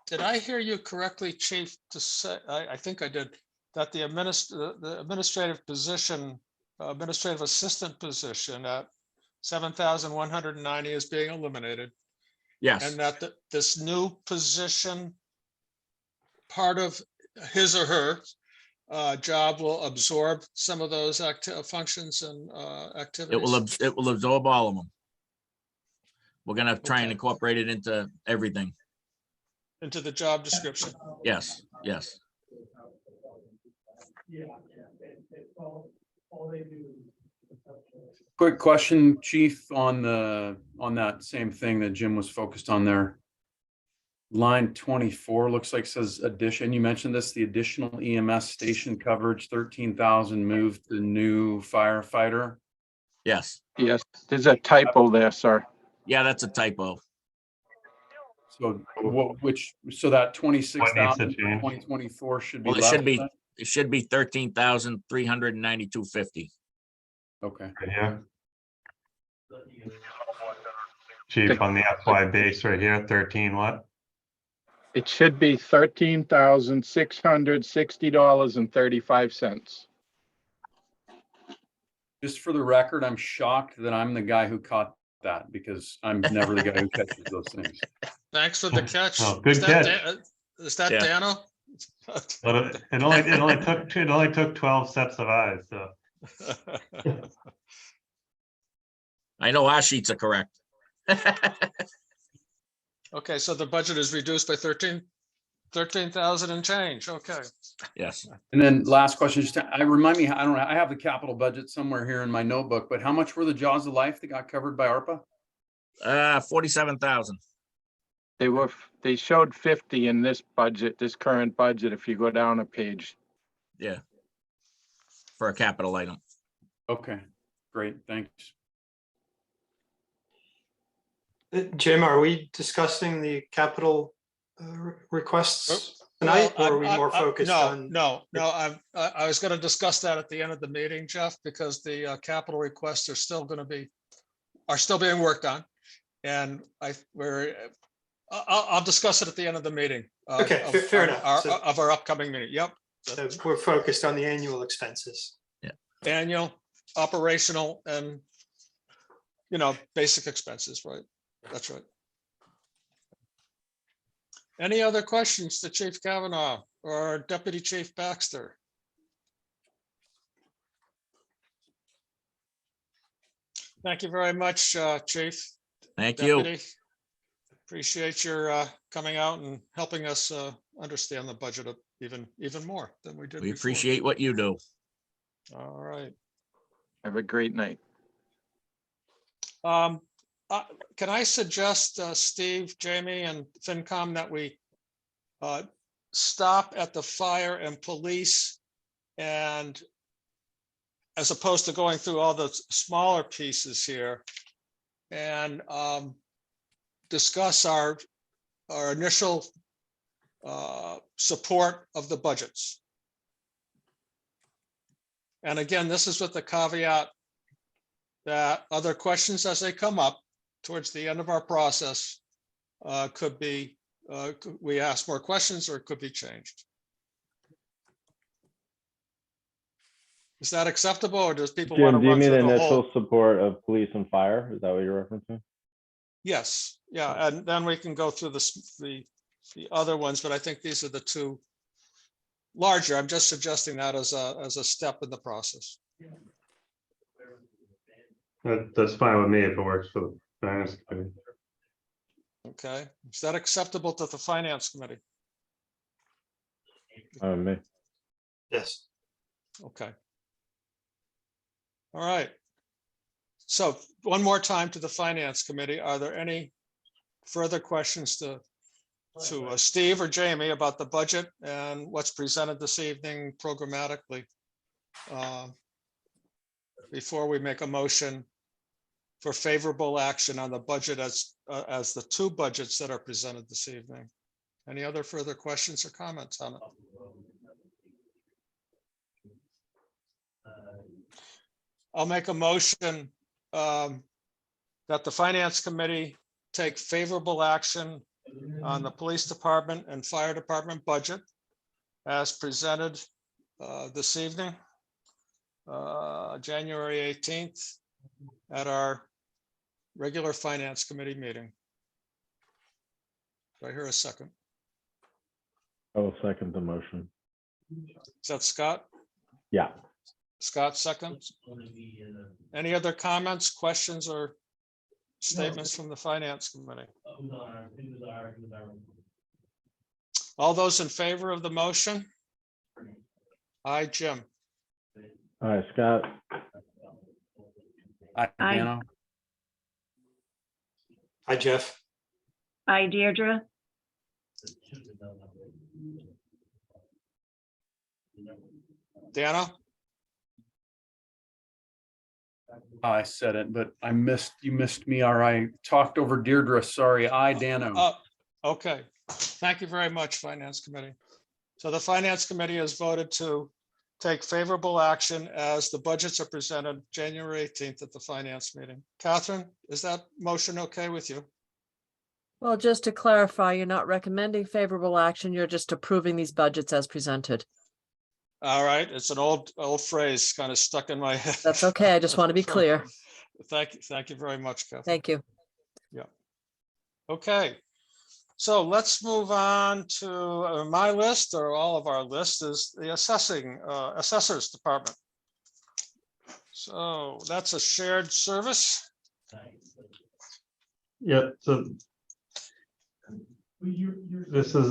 did I hear you correctly, Chief, to say, I think I did, that the administrative position, administrative assistant position at 7,190 is being eliminated? Yes, And that this new position, part of his or her job will absorb some of those functions and activities? it will absorb all of them. We're gonna try and Okay. incorporate it into everything. Into the job description. Yes, yes. Quick question, Chief, on that same thing that Jim was focused on there. Line 24 looks like says addition. You mentioned this, the additional EMS station coverage, 13,000 moved to new firefighter. Yes, Yes, there's a typo there, sir. yeah, that's a typo. So so that 26,000 change? 2024 should be Well, less. it should be 13,392.50. Okay. Right here. Chief, on the FY base right here, 13 what? It should be $13,660.35. Just for the record, I'm shocked that I'm the guy who caught that because I'm never the guy who catches those things. Thanks for the catch. Oh, good Is that catch. Is that Yeah. Dano? But it only took 12 sets of eyes, so. I know our sheets are correct. Okay, so the budget is reduced by 13,000 and change. Okay. Yes, And then last question, just remind me, I don't know, I have the capital budget somewhere here in my notebook, but how much were the jaws of life that got covered by ARPA? 47,000. They showed 50 in this budget, this current budget, if you go down a page. Yeah. For a capital item. Okay, great, thanks. Jim, are we discussing the capital requests tonight, or are we more focused on? No, I was going to discuss that at the end of the meeting, Jeff, because the capital requests are still being worked on. And I'll discuss it at the end of the meeting. Okay, fair enough. Of our upcoming meeting. Yep. So we're focused on the annual expenses. Annual, operational, and, basic expenses, right? That's right. Any other questions to Chief Kavanaugh or Deputy Chief Baxter? Thank you very much, Chief. Thank you. Deputy. Appreciate your coming out and helping us understand the budget even more than we did We before. appreciate what you do. All right. Have a great night. Can I suggest, Steve, Jamie, and FinCom, that we stop at the fire and police, and as opposed to going through all the smaller pieces here, and discuss our initial support of the budgets. And again, this is with the caveat that other questions as they come up towards the end of our process could be, we ask more questions, or it could be changed. Is that acceptable, or does people want Jim, to do you run mean through the the whole? initial support of police and fire? Is that what you're referencing? Yes, yeah, and then we can go through the other ones, but I think these are the two larger. I'm just suggesting that as a step in the process. That's fine with me if it works for the finance committee. Okay, is that acceptable to the finance committee? Me. Yes. Okay. All right. So one more time to the finance committee. Are there any further questions to Steve or Jamie about the budget and what's presented this evening programmatically? Before we make a motion for favorable action on the budget as the two budgets that are presented this evening. Any other further questions or comments on it? I'll make a motion that the finance committee take favorable action on the police department and fire department budget as presented this evening, January 18th, at our regular finance committee meeting. Do I hear a second? I will second the motion. Is that Scott? Yeah. Scott seconds. Any other comments, questions, or statements from the finance committee? All those in favor of the motion? Aye, Jim. All right, Scott. Dano? Hi, Jeff. Hi, Deirdre. Dana? I said it, but you missed me, or I talked over Deirdre. Sorry, Dano. Okay, thank you very much, Finance Committee. So the Finance Committee has voted to take favorable action as the budgets are presented January 18th at the Finance meeting. Catherine, is that motion okay with you? Well, just to clarify, you're not recommending favorable action, you're just approving these budgets as presented. All right, it's an old phrase kind of stuck in my head. That's okay, I just want to be clear. Thank you very much, Catherine. Thank you. Okay, so let's move on to my list, or all of our list, is the assessors department. So that's a shared service. Yep, so this is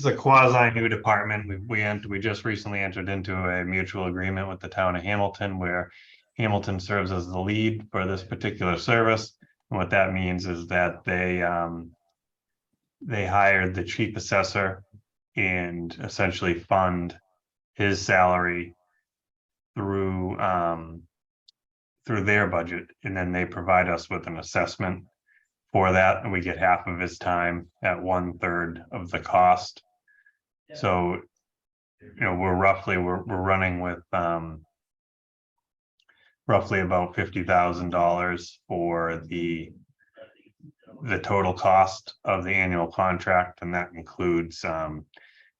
a quasi new department. We just recently entered into a mutual agreement with the town of Hamilton, where Hamilton serves as the lead for this particular service. And what that means is that they hired the chief assessor and essentially fund his salary through their budget, and then they provide us with an assessment for that, and we get half of his time at 1/3 of the cost. So, we're running with roughly about $50,000 for the total cost of the annual contract, and that includes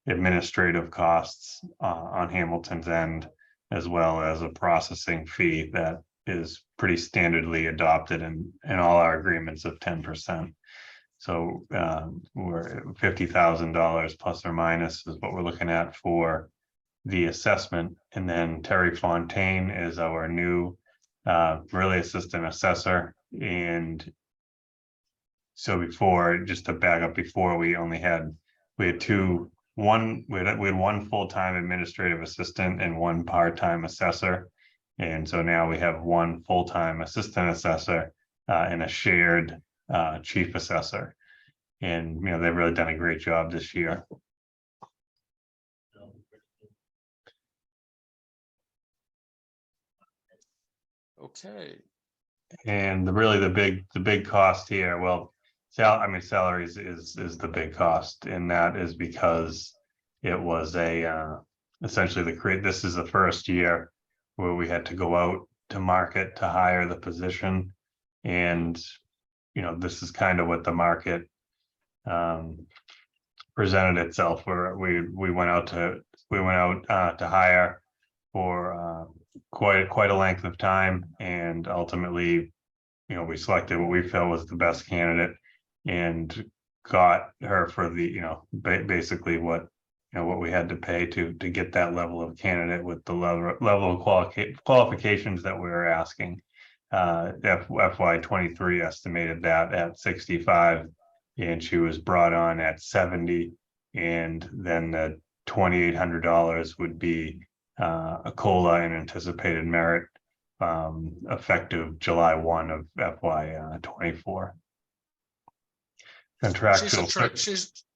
administrative costs on Hamilton's end, as well as a processing fee that is pretty standardly adopted in all our agreements of 10%. So we're $50,000 plus or minus is what we're looking at for the assessment. And then Terry Fontaine is our new really assistant assessor. And so before, just to back up, before we had one full-time administrative assistant and one part-time assessor. And so now we have one full-time assistant assessor and a shared chief assessor. And, they've really done a great job this year. Okay. And the big cost here, well, salaries is the big cost, and that is because it was essentially this is the first year where we had to go out to market to hire the position. And, this is kind of what the market presented itself, where we went out to hire for quite a length of time. And ultimately, we selected what we felt was the best candidate and got her for the, basically what we had to pay to get that level of candidate with the level of qualifications that we were asking. FY23 estimated that at 65, and she was brought on at 70, and then the $2,800 would be a COLA and anticipated merit effective July 1 of FY24. Contractual.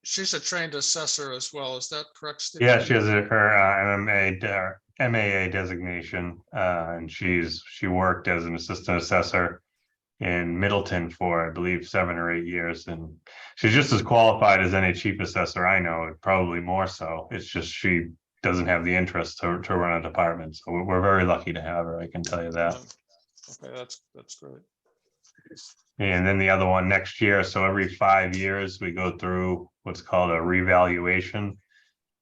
She's a trained assessor as well. Is that correct, Steve? Yeah, she has her MAA designation, and she worked as an assistant assessor in Middleton for, I believe, 7 or 8 years, and she's just as qualified as any chief assessor I know, probably more so. It's just she doesn't have the interest to run a department, so we're very lucky to have her. I can tell you that. Okay, that's great. And then the other one next year. So every 5 years, we go through what's called a revaluation.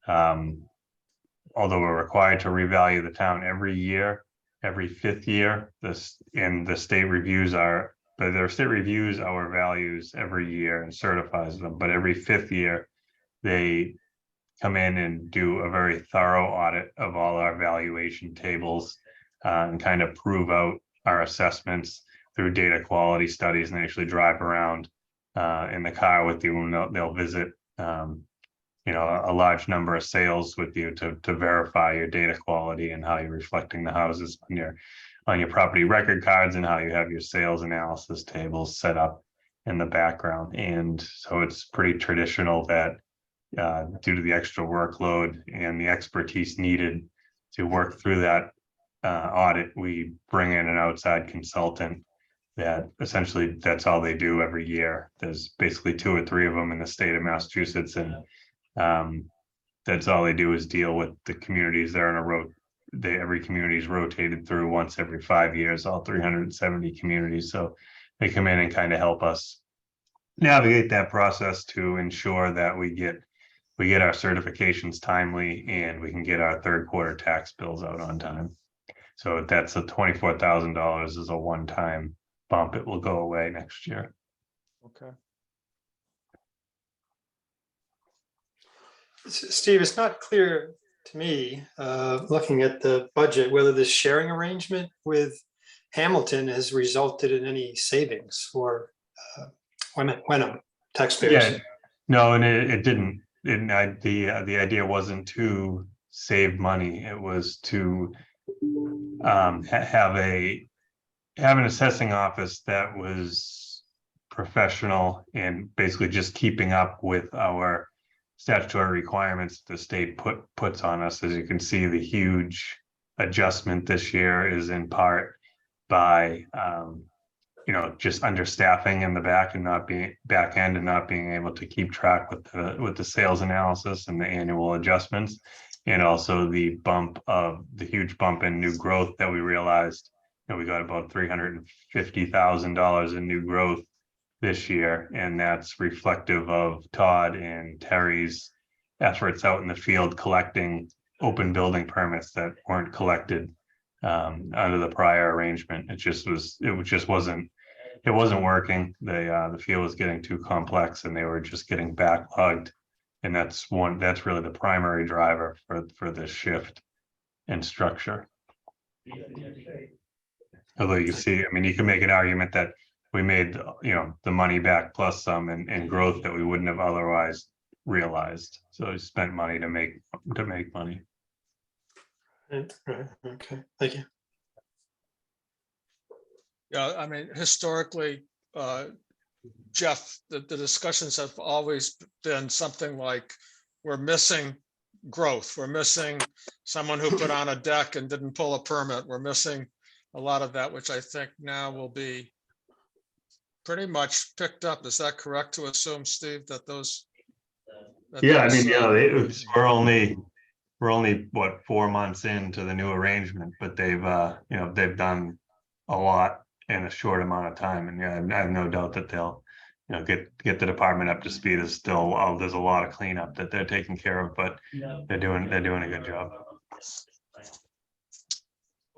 Although we're required to revalue the town every year, every 5th year, the state reviews our values every year and certifies them. But every 5th year, they come in and do a very thorough audit of all our valuation tables and kind of prove out our assessments through data quality studies, and they actually drive around in the car with you, and they'll visit a large number of sales with you to verify your data quality and how you're reflecting the houses on your property record cards, and how you have your sales analysis tables set up in the background. And so it's pretty traditional that due to the extra workload and the expertise needed to work through that audit, we bring in an outside consultant that essentially that's all they do every year. There's basically 2 or 3 of them in the state of Massachusetts, and that's all they do is deal with the communities. They're in a row. Every community is rotated through once every 5 years, all 370 communities. So they come in and kind of help us navigate that process to ensure that we get our certifications timely and we can get our third quarter tax bills out on time. So that's a $24,000 is a one-time bump. It will go away next year. Okay. Steve, it's not clear to me, looking at the budget, whether this sharing arrangement with Hamilton has resulted in any savings for Wenham taxpayers. Yeah, no, and it didn't. The idea wasn't to save money. It was to have an assessing office that was professional and basically just keeping up with our statutory requirements the state puts on us. As you can see, the huge adjustment this year is in part by just understaffing in the back end and not being able to keep track with the sales analysis and the annual adjustments, and also the huge bump in new growth that we realized. We got about $350,000 in new growth this year, and that's reflective of Todd and Terry's efforts out in the field collecting open building permits that weren't collected under the prior arrangement. It just wasn't working. The field was getting too complex and they were just getting backlogged, and that's really the primary driver for this shift in structure. Although you see, you can make an argument that we made the money back plus some in growth that we wouldn't have otherwise realized. So we spent money to make money. Right. Okay, thank you. Yeah, historically, Jeff, the discussions have always been something like, we're missing growth. We're missing someone who put on a deck and didn't pull a permit. We're missing a lot of that, which I think now will be pretty much picked up. Is that correct to assume, Steve, that those? We're only what 4 months into the new arrangement, but they've done a lot in a short amount of time, and I have no doubt that they'll get the department up to speed. There's a lot of cleanup that they're taking care of, but they're doing a good job.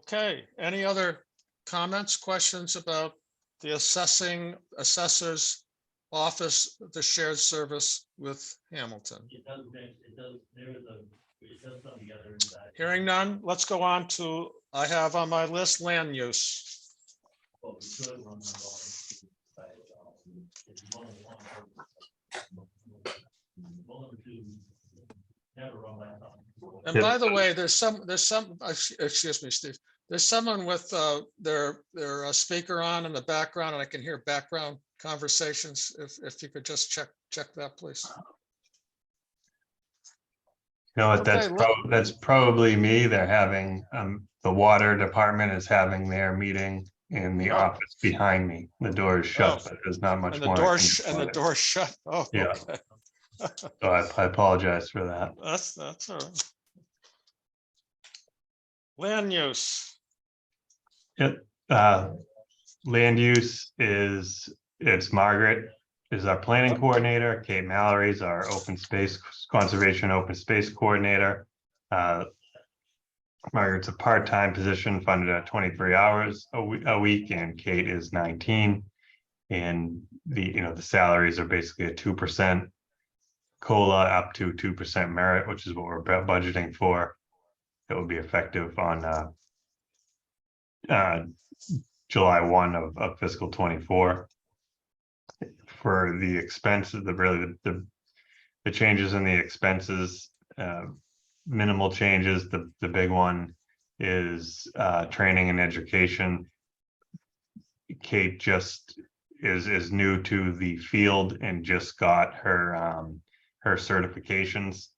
Okay, any other comments, questions about the assessor's office, the shared service with Hamilton? Hearing none, let's go on to, I have on my list land use. And by the way, there's some, excuse me, Steve, there's someone with their speaker on in the background, and I can hear background conversations. If you could just check that, please. That's probably me. They're having the water department is having their meeting in the office behind me. The door is shut, but there's not much more. And the door shut. Oh, yeah. Okay. So I apologize for that. That's all right. Land use. Land use it's Margaret is our planning coordinator. Kate Mallory is our open space conservation open space coordinator. Margaret's a part-time position funded at 23 hours a week, and Kate is 19. And the salaries are basically a 2% COLA up to 2% merit, which is what we're budgeting for. That would be effective on July 1 of fiscal 24. For the expenses, the changes in the expenses, minimal changes. The big one is training and education. Kate just is new to the field and just got her certifications,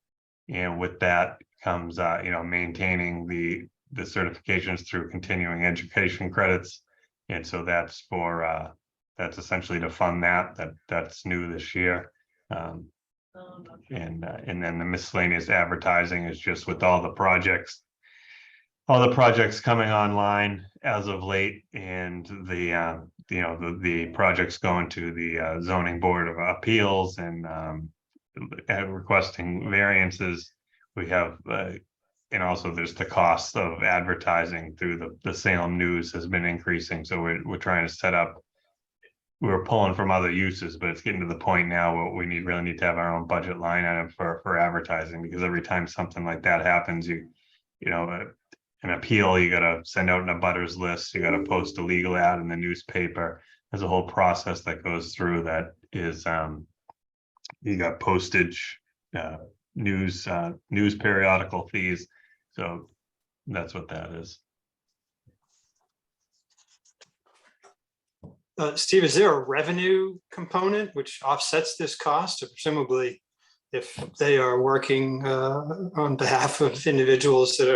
and with that comes, maintaining the certifications through continuing education credits. And so that's for, that's essentially to fund that's new this year. And then the miscellaneous advertising is just with all the projects coming online as of late, and the projects going to the zoning board of appeals and requesting variances. We have and also there's the cost of advertising through the Salem News has been increasing, so we're trying to set up. We were pulling from other uses, but it's getting to the point now where we really need to have our own budget line item for advertising, because every time something like that happens, an appeal, you gotta send out an abutters list, you gotta post a legal ad in the newspaper. There's a whole process that goes through that is, you got postage, news periodical fees. So that's what that is. Steve, is there a revenue component which offsets this cost? Or presumably, if they are working on behalf of individuals that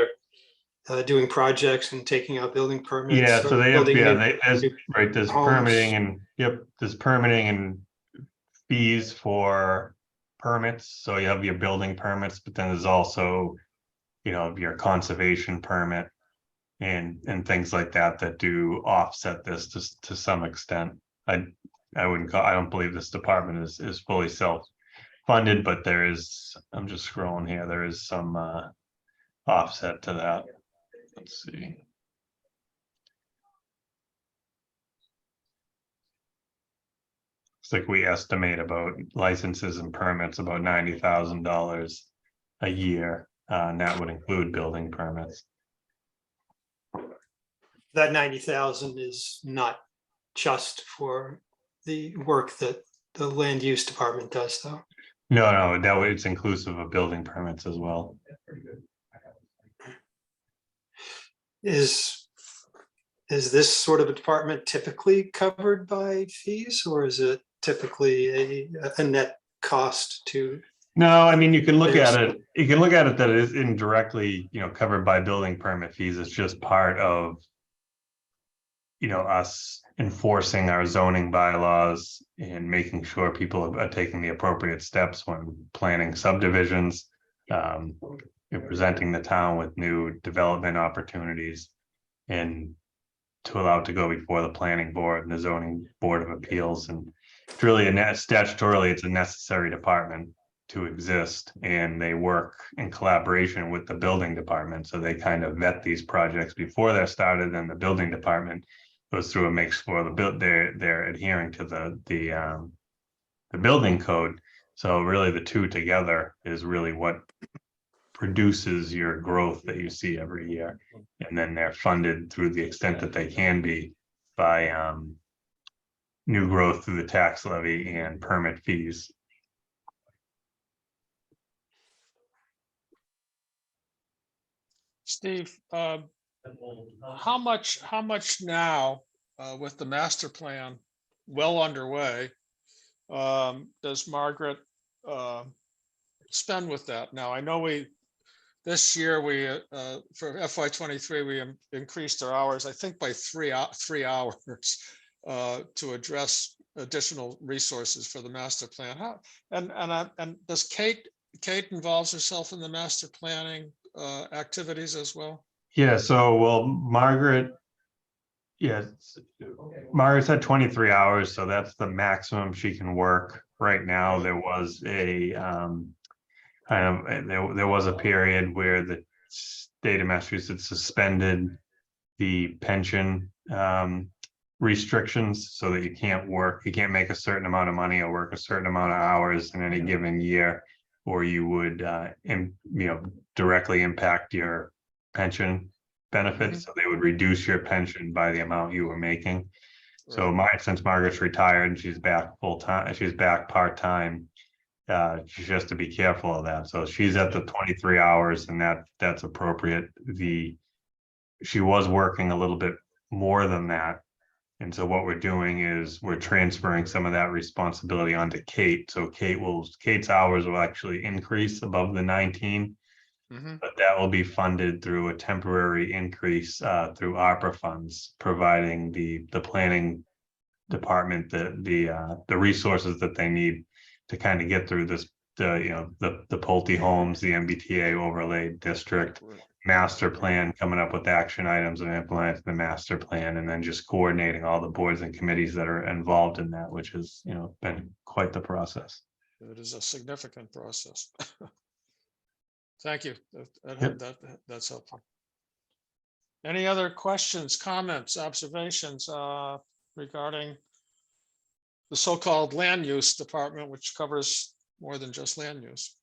are doing projects and taking out building permits. Yeah, so they have, there's homes. permitting and, there's permitting and fees for permits. So you have your building permits, but then there's also, your conservation permit and things like that do offset this to some extent. I don't believe this department is fully self-funded, but there is, I'm just scrolling here, there is some offset to that. Let's see. It's like we estimate about licenses and permits about $90,000 a year, and that would include building permits. That 90,000 is not just for the work that the land use department does, though. No, it's inclusive of building permits as well. Is this sort of a department typically covered by fees, or is it typically a net cost to? No, I mean, you can look at it. You can look at it that it is indirectly, covered by building permit fees. It's just part of, us enforcing our zoning bylaws and making sure people are taking the appropriate steps when planning subdivisions, presenting the town with new development opportunities, and to allow it to go before the planning board and the zoning board of appeals. And it's really statutorily, it's a necessary department to exist, and they work in collaboration with the building department. So they kind of vet these projects before they're started, and the building department goes through and makes sure they're adhering to the building code. So really the two together is really what produces your growth that you see every year. And then they're funded through the extent that they can be by new growth through the tax levy and permit fees. Steve, how much now with the master plan well underway does Margaret spend with that? Now, I know this year for FY23 we increased our hours, I think by three hours to address additional resources for the master plan. And does Kate involves herself in the master planning activities as well? Yeah, so Margaret's at 23 hours, so that's the maximum she can work right now. There was a there was a period where the state of Massachusetts suspended the pension restrictions, so that you can't make a certain amount of money or work a certain amount of hours in any given year, or you would directly impact your pension benefits. So they would reduce your pension by the amount you were making. So since Margaret's retired and she's back full-time, she's back part-time, she has to be careful of that. So she's at the 23 hours, and that's appropriate. She was working a little bit more than that. And so what we're doing is we're transferring some of that responsibility onto Kate. So Kate's hours will actually increase above the 19. Mhm. But that will be funded through a temporary increase through ARPA funds, providing the planning department the resources that they need to kind of get through this, the Pulte homes, the MBTA overlay district, master plan, coming up with action items and implementing the master plan, and then just coordinating all the boards and committees that are involved in that, which has, been quite the process. It is a significant process. Thank you. Yep. That's helpful. Any other questions, comments, observations regarding the so-called land use department, which covers more than just land use?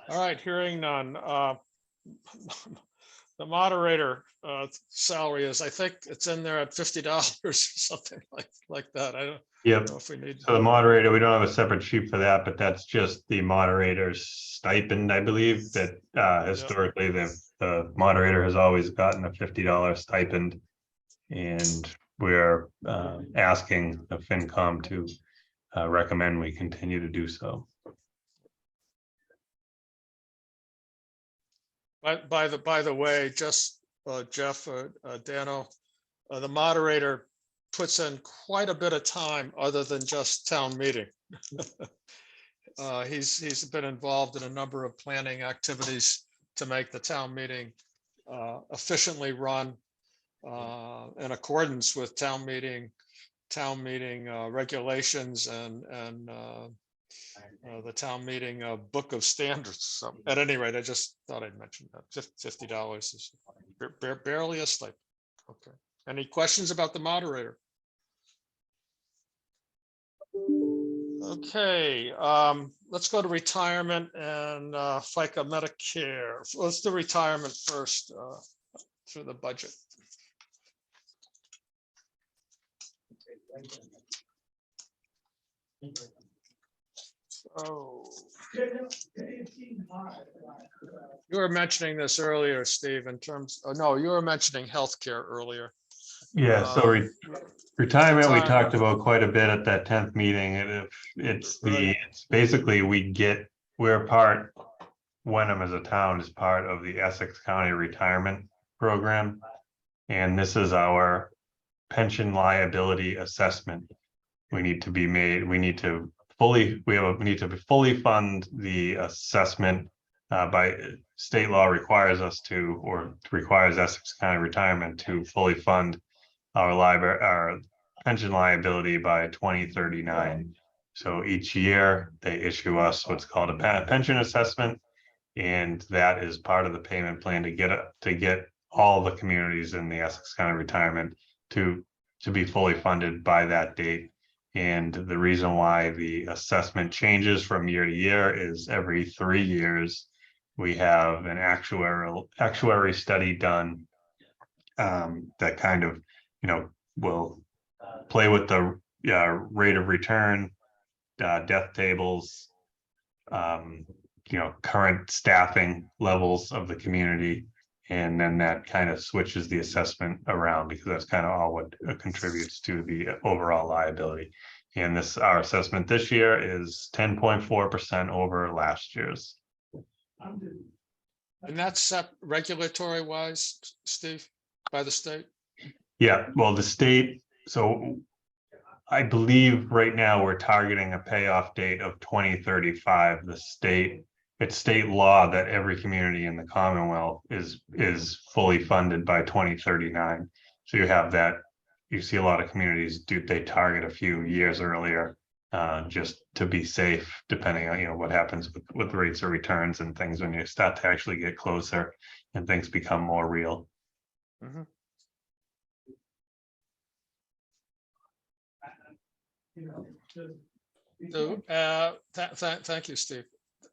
All right, hearing none. The moderator salary is, I think it's in there at $50 or something like that. I don't Yep. know if we need. So the moderator, we don't have a separate sheet for that, but that's just the moderator's stipend, I believe, that historically the moderator has always gotten a $50 stipend. And we're asking the FinCom to recommend we continue to do so. By the way, just Jeff, Dano, the moderator puts in quite a bit of time other than just town meeting. He's been involved in a number of planning activities to make the town meeting efficiently run in accordance with town meeting regulations and the town meeting book of standards. So at any rate, I just thought I'd mention that $50 is barely a stipend. Okay. Any questions about the moderator? Okay, let's go to retirement and FICA Medicare. Let's do retirement first through the budget. Oh, you were mentioning this earlier, Steve, in terms, oh, no, you were mentioning healthcare earlier. Yeah, so retirement, we talked about quite a bit at that 10th meeting. And it's basically Wenham as a town is part of the Essex County Retirement Program. And this is our pension liability assessment. We need to fully fund the assessment by state law requires Essex County Retirement to fully fund our pension liability by 2039. So each year they issue us what's called a pension assessment, and that is part of the payment plan to get all the communities in the Essex County Retirement to be fully funded by that date. And the reason why the assessment changes from year to year is every 3 years we have an actuary study done that kind of will play with the rate of return, death tables, current staffing levels of the community, and then that kind of switches the assessment around, because that's kind of all what contributes to the overall liability. And our assessment this year is 10.4% over last year's. And that's set regulatory wise, Steve, by the state? Yeah, well, the state, so I believe right now we're targeting a payoff date of 2035. It's state law that every community in the Commonwealth is fully funded by 2039. So you have that, you see a lot of communities they target a few years earlier, just to be safe, depending on what happens with rates of returns and things when you start to actually get closer and things become more real. Mm-hmm. So, thank you, Steve.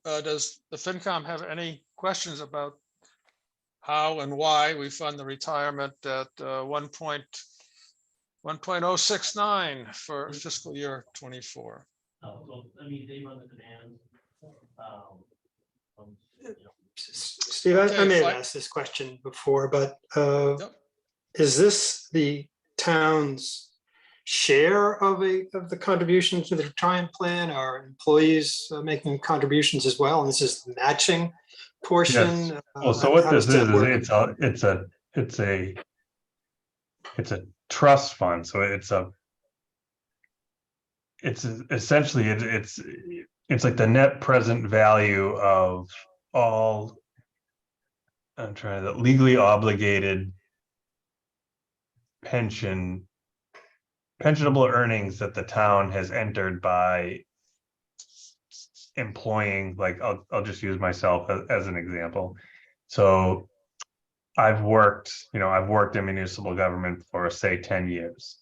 Does the FinCom have any questions about how and why we fund the retirement at 1.069 for fiscal year 24? Steve, I may have asked this question before, but is this the town's share of the contributions to the retirement plan? Are employees making contributions as well? And this is the matching portion? Well, so what How this does that is work? it's a trust fund. So it's essentially, it's like the net present value of all, I'm trying to, legally obligated pensionable earnings that the town has entered by employing, like, I'll just use myself as an example. So I've worked in municipal government for, say, 10 years.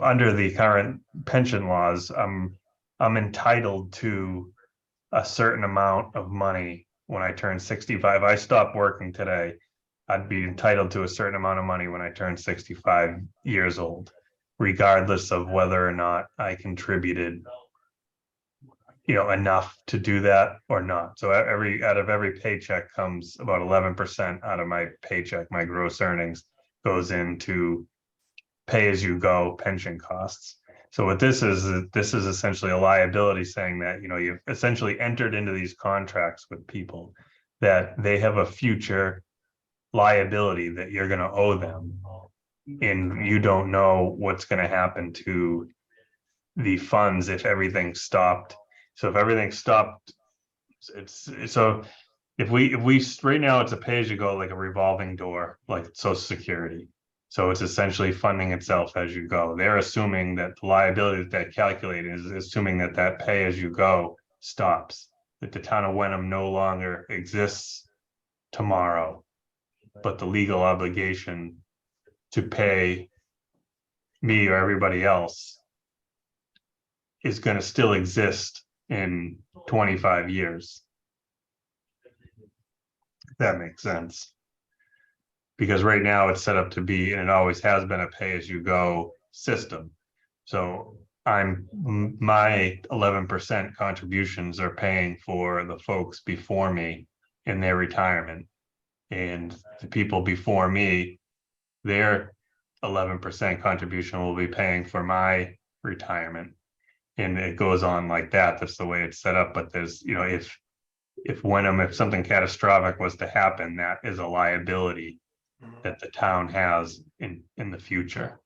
Under the current pension laws, I'm entitled to a certain amount of money when I turn 65. I stopped working today, I'd be entitled to a certain amount of money when I turn 65 years old, regardless of whether or not I contributed enough to do that or not. So out of every paycheck comes about 11% out of my paycheck, my gross earnings goes into pay-as-you-go pension costs. So what this is essentially a liability, saying that, you've essentially entered into these contracts with people that they have a future liability that you're going to owe them, and you don't know what's going to happen to the funds if everything stopped. So if everything stopped, if we right now, it's a pay-as-you-go, like a revolving door, like Social Security. So it's essentially funding itself as you go. They're assuming that the liability that they calculate is assuming that pay-as-you-go stops, that the town of Wenham no longer exists tomorrow, but the legal obligation to pay me or everybody else is going to still exist in 25 years. If that makes sense. Because right now it's set up to be, and it always has been, a pay-as-you-go system. So my 11% contributions are paying for the folks before me in their retirement. And the people before me, their 11% contribution will be paying for my retirement. And it goes on like that. That's the way it's set up. But there's, if something catastrophic was to happen, that is a liability that the town has in the future.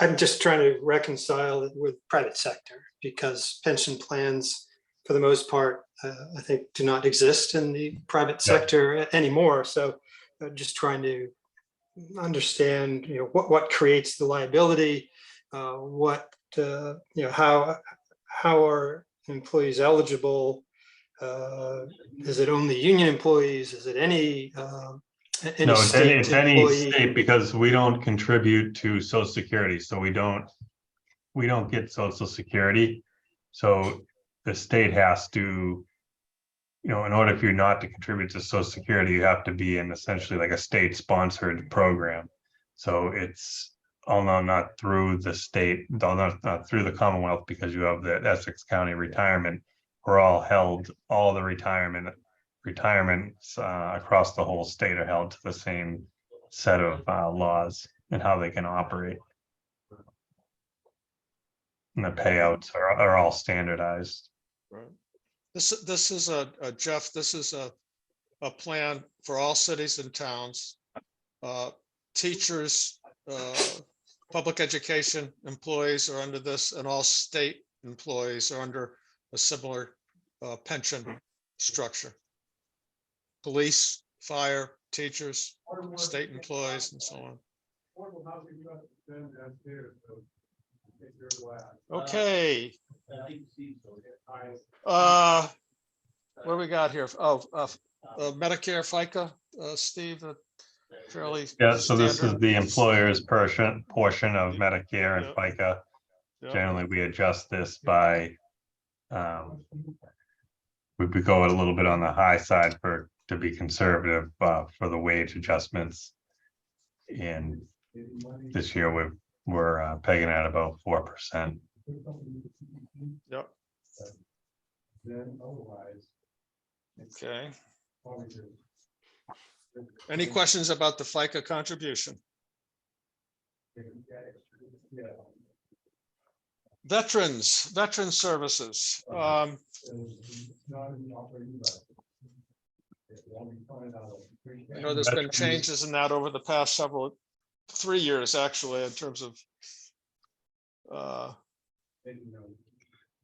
I'm just trying to reconcile it with private sector, because pension plans, for the most part, I think do not exist in the private sector anymore. So just trying to understand, what creates the liability, how are employees eligible? Is it only union employees? Is it any state it's any employee? state, because we don't contribute to Social Security, so we don't get Social Security. So the state has to, in order for you not to contribute to Social Security, you have to be in essentially like a state-sponsored program. So it's not through the state, not through the Commonwealth, because you have the Essex County retirement. We're all held, all the retirements across the whole state are held to the same set of laws and how they can operate. And the payouts are all standardized. Right. This is Jeff, this is a plan for all cities and towns. Teachers, public education employees are under this, and all state employees are under a similar pension structure. Police, fire, teachers, state employees, and so on. Okay. What do we got here? Medicare, FICA, Steve, fairly. So this is standard. the employer's portion of Medicare and Yep. FICA. Yep. Generally, we adjust this by, we go a little bit on the high side to be conservative for the wage adjustments. And this year we're pegging at about 4%. Yep. Okay. Any questions about the FICA contribution? Veteran services. I know there's been changes in that over the past 3 years, actually, in terms of.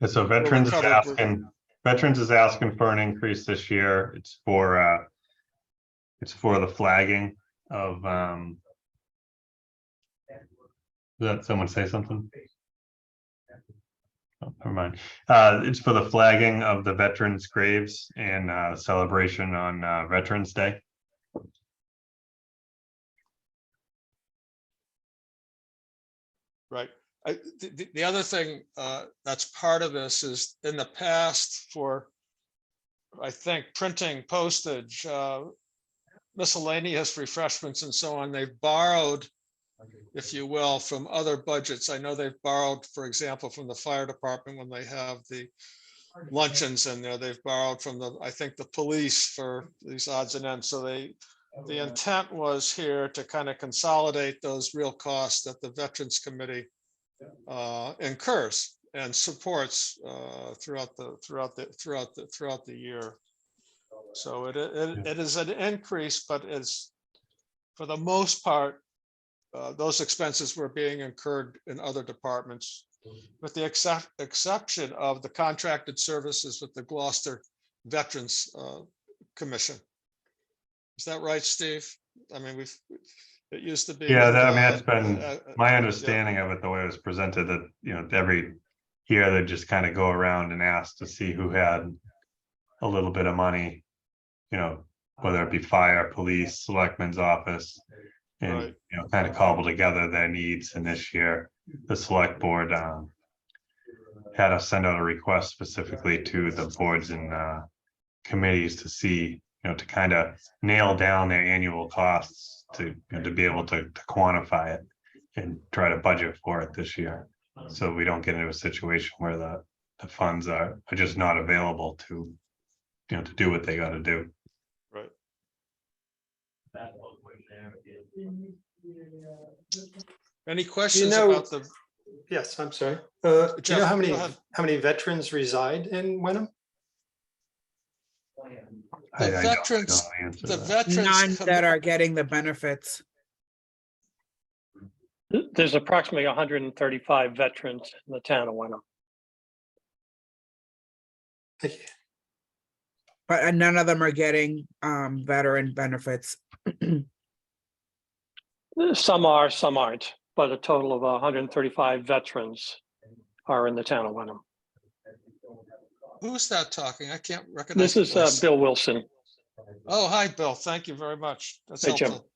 And so Veterans is asking for an increase this year. It's for the flagging of, did someone say something? Oh, never mind. It's for the flagging of the veterans' graves and celebration on Veterans Day. Right. The other thing that's part of this is in the past for, I think, printing, postage, miscellaneous refreshments and so on, they've borrowed, if you will, from other budgets. I know they've borrowed, for example, from the fire department when they have the luncheons in there. They've borrowed from I think the police for these odds and ends. So the intent was here to kind of consolidate those real costs that the Veterans Committee incurs and supports throughout the year. So it is an increase, but it's, for the most part, those expenses were being incurred in other departments, with the exception of the contracted services with the Gloucester Veterans Commission. Is that right, Steve? I mean, it used to be. Yeah, with, I mean, that's been my understanding of it, the way it was presented, that, you know, every year they just kind of go around and ask to see who had a little bit of money, you know, whether it be fire, police, selectman's office, and, Right. you know, kind of cobble together their needs. And this year, the select board had us send out a request specifically to the boards and committees to see, you know, to kind of nail down their annual costs, to, you know, to be able to quantify it and try to budget for it this year, so we don't get into a situation where the funds are just not available to, you know, to do what they got to do. Right. Any questions about the? Yes, I'm sorry. Do you know Jeff, how go ahead. many veterans reside in Wenham? I The don't veterans, know the answer to the that. veterans. None that are getting the benefits. There's approximately 135 veterans in the town of Wenham. Thank you. But none of them are getting veteran benefits. Some are, some aren't, but a total of 135 veterans are in the town of Wenham. Who's that talking? I can't recognize. This is Bill Wilson. Oh, hi, Bill. Thank you very much. That's Hey, Jim. helpful.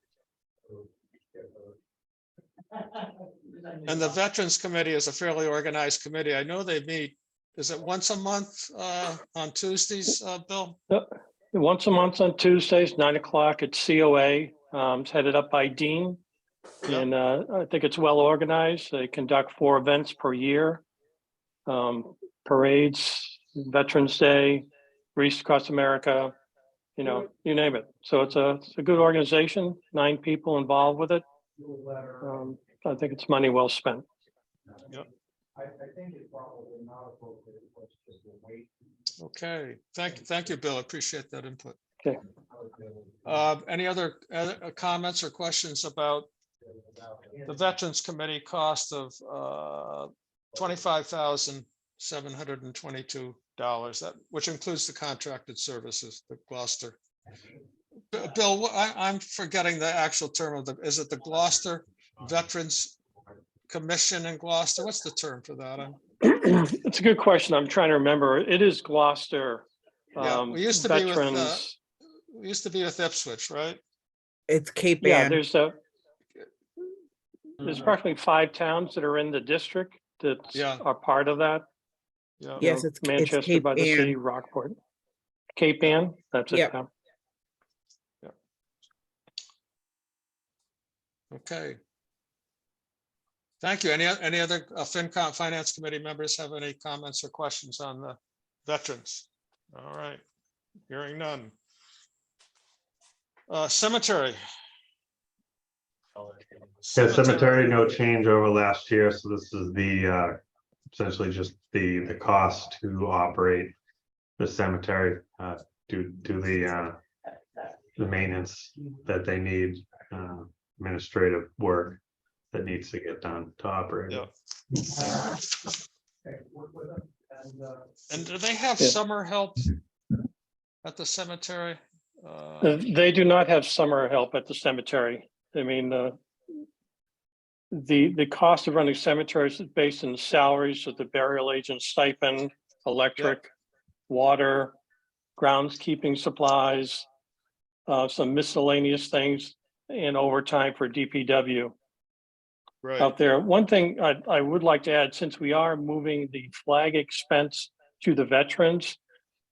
And the Veterans Committee is a fairly organized committee. I know they meet, is it once a month on Tuesdays, Bill? Once a month on Tuesdays, 9 o'clock at COA. It's headed up by Dean. Yeah. And I think it's well organized. They conduct 4 events per year. Parades, Veterans Day, Reese Across America, you know, you name it. So it's a good organization, 9 people involved with it. I think it's money well spent. Yep. Okay, thank you, Bill. I appreciate that input. Okay. Any other comments or questions about the Veterans Committee cost of $25,722, that which includes the contracted services, the Gloucester. Bill, I'm forgetting the actual term of is it the Gloucester Veterans Commission in Gloucester? What's the term for that? It's a good question. I'm trying to remember. It is Gloucester. Yeah, we used to Veterans. We used to be with Ipswich, right? It's Cape Yeah, Ann. there's approximately 5 towns that are in the district that are part of that. Yeah. Yes, it's Manchester Cape by the Ann. sea, Rockport. Cape Ann, that's it. Yep. Now. Yeah. Okay. Thank you. Any other FinCom Finance Committee members have any comments or questions on the veterans? All right, hearing none. Cemetery. Yeah, cemetery, no change over last year, so this is the essentially just the cost to operate the cemetery, do the maintenance that they need, administrative work that needs to get done to operate it. Yeah. And do they have Yeah. summer help at the cemetery? They do not have summer help at the cemetery. I mean, the cost of running cemeteries is based on the salaries of the burial agent stipend, electric, water, groundskeeping supplies, some miscellaneous things, and overtime for DPW Right. out there. One thing I would like to add, since we are moving the flag expense to the veterans,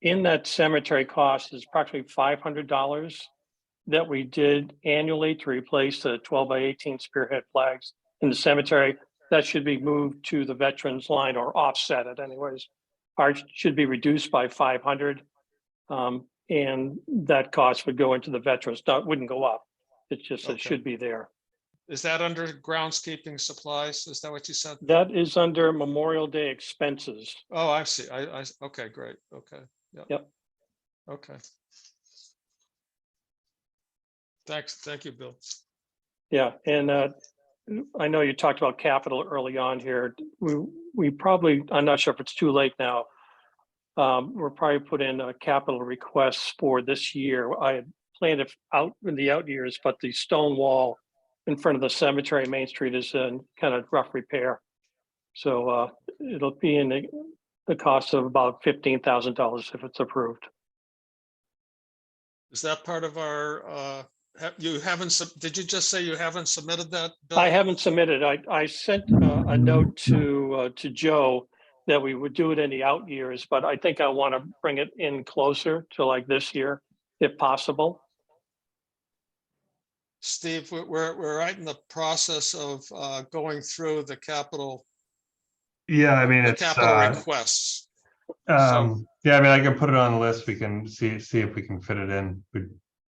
in that cemetery cost is approximately $500 that we did annually to replace the 12x18 spearhead flags in the cemetery. That should be moved to the veterans line or offset it anyways. Ours should be reduced by 500. And that cost would go into the veterans, wouldn't go up. It's just, Okay. it should be there. Is that under groundskeeping supplies? Is that what you said? That is under Memorial Day expenses. Oh, I see. Okay, great. Okay. Yep. Okay. Thanks. Thank you, Bill. Yeah, and I know you talked about capital early on here. We probably, I'm not sure if it's too late now. We'll probably put in a capital requests for this year. I had planned it out in the out years, but the stone wall in front of the cemetery, Main Street, is in kind of rough repair. So it'll be in the cost of about $15,000 if it's approved. Is that part of our, you haven't, did you just say you haven't submitted that, Bill? I haven't submitted. I sent a note to Joe that we would do it in the out years, but I think I want to bring it in closer to like this year, if possible. Steve, we're right in the process of going through the capital. Yeah, I mean, The it's capital requests. yeah, I mean, I can put it on the list. We can see if we can fit it in.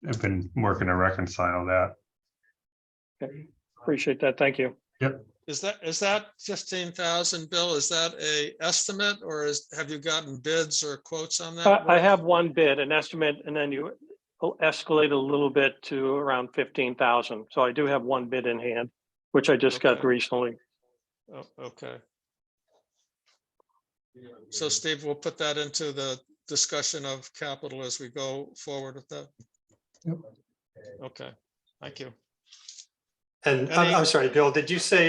I've been working to reconcile that. Okay. Appreciate that. Thank you. Yep. Is that 15,000, Bill? Is that a estimate, or have you gotten bids or quotes on that? I have one bid, an estimate, and then you escalate a little bit to around 15,000. So I do have one bid in hand, which I just got Okay. recently. Oh, okay. So Steve, we'll put that into the discussion of capital as we go forward with that. Yep. Okay, thank you. And I'm sorry, Bill, did you say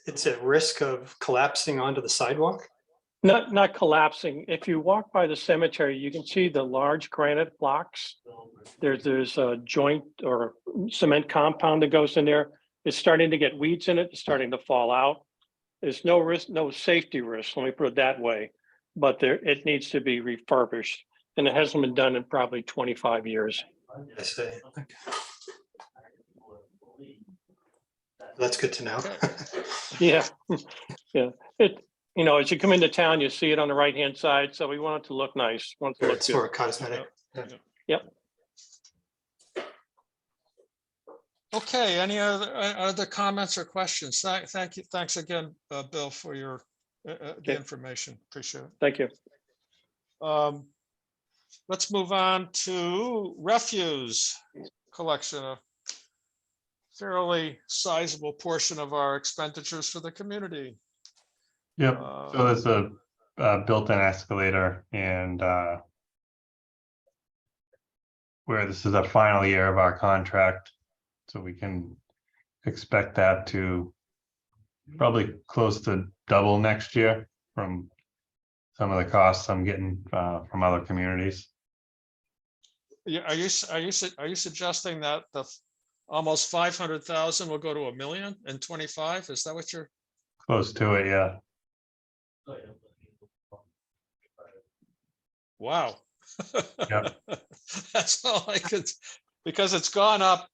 it's at risk of collapsing onto the sidewalk? Not collapsing. If you walk by the cemetery, you can see the large granite blocks. There's a joint or cement compound that goes in there. It's starting to get weeds in it. It's starting to fall out. There's no risk, no safety risk, let me put it that way. But it needs to be refurbished, and it hasn't been done in probably 25 years. I see. Okay. That's good to know. Yeah, yeah. As you come into town, you see it on the right-hand side, so we want it to look nice. Want it to look It's good. more cosmetic. Yep. Okay, any other comments or questions? Thank you. Thanks again, Bill, for your the information. Appreciate it. Thank you. Let's move on to refuse collection, a fairly sizable portion of our expenditures for the community. Yep. So there's a built-in escalator, and where this is a final year of our contract, so we can expect that to probably close to double next year from some of the costs I'm getting from other communities. Yeah, are you suggesting that the almost 500,000 will go to 1 million in 25? Is that what you're? Close to it, yeah. Wow. Yep. That's all I could, because it's gone up.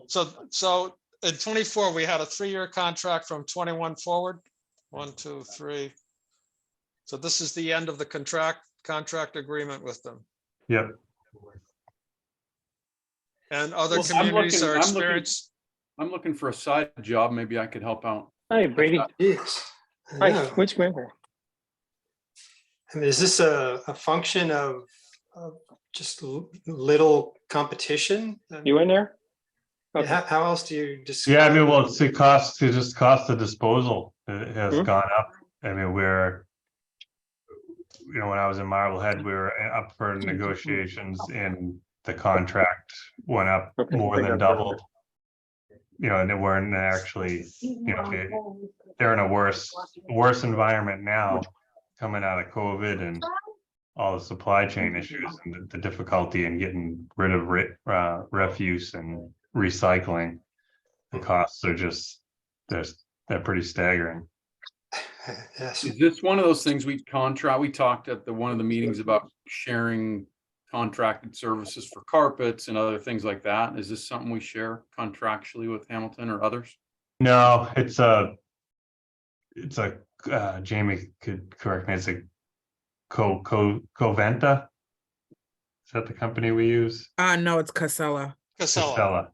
So in 24, we had a 3-year contract from 21 forward. 1, 2, 3. So this is the end of the contract agreement with them. Yep. And other Well, I'm communities looking- are I'm looking- experienced. I'm looking for a side job. Maybe I could help out. Hey, Brady. Yes. I Hi, know. which member? I mean, is this a function of just little competition? I mean, You in there? Okay. How else do you Yeah, I describe? mean, well, it's the cost, it just cost of disposal has Hmm. gone up. I mean, when I was in Marblehead, we were up for negotiations and the contract went up Okay, more bring than up doubled. And they weren't actually, they're in a worse environment now coming out of COVID and all the supply chain issues and the difficulty in getting rid of refuse and recycling. The costs are just, they're pretty staggering. Yes. Is this one of those things we talked at one of the meetings about sharing contracted services for carpets and other things like that? Is this something we share contractually with Hamilton or others? No, it's Jamie could correct me, it's a Coventa. Is that the company we use? No, it's Casella. Casella.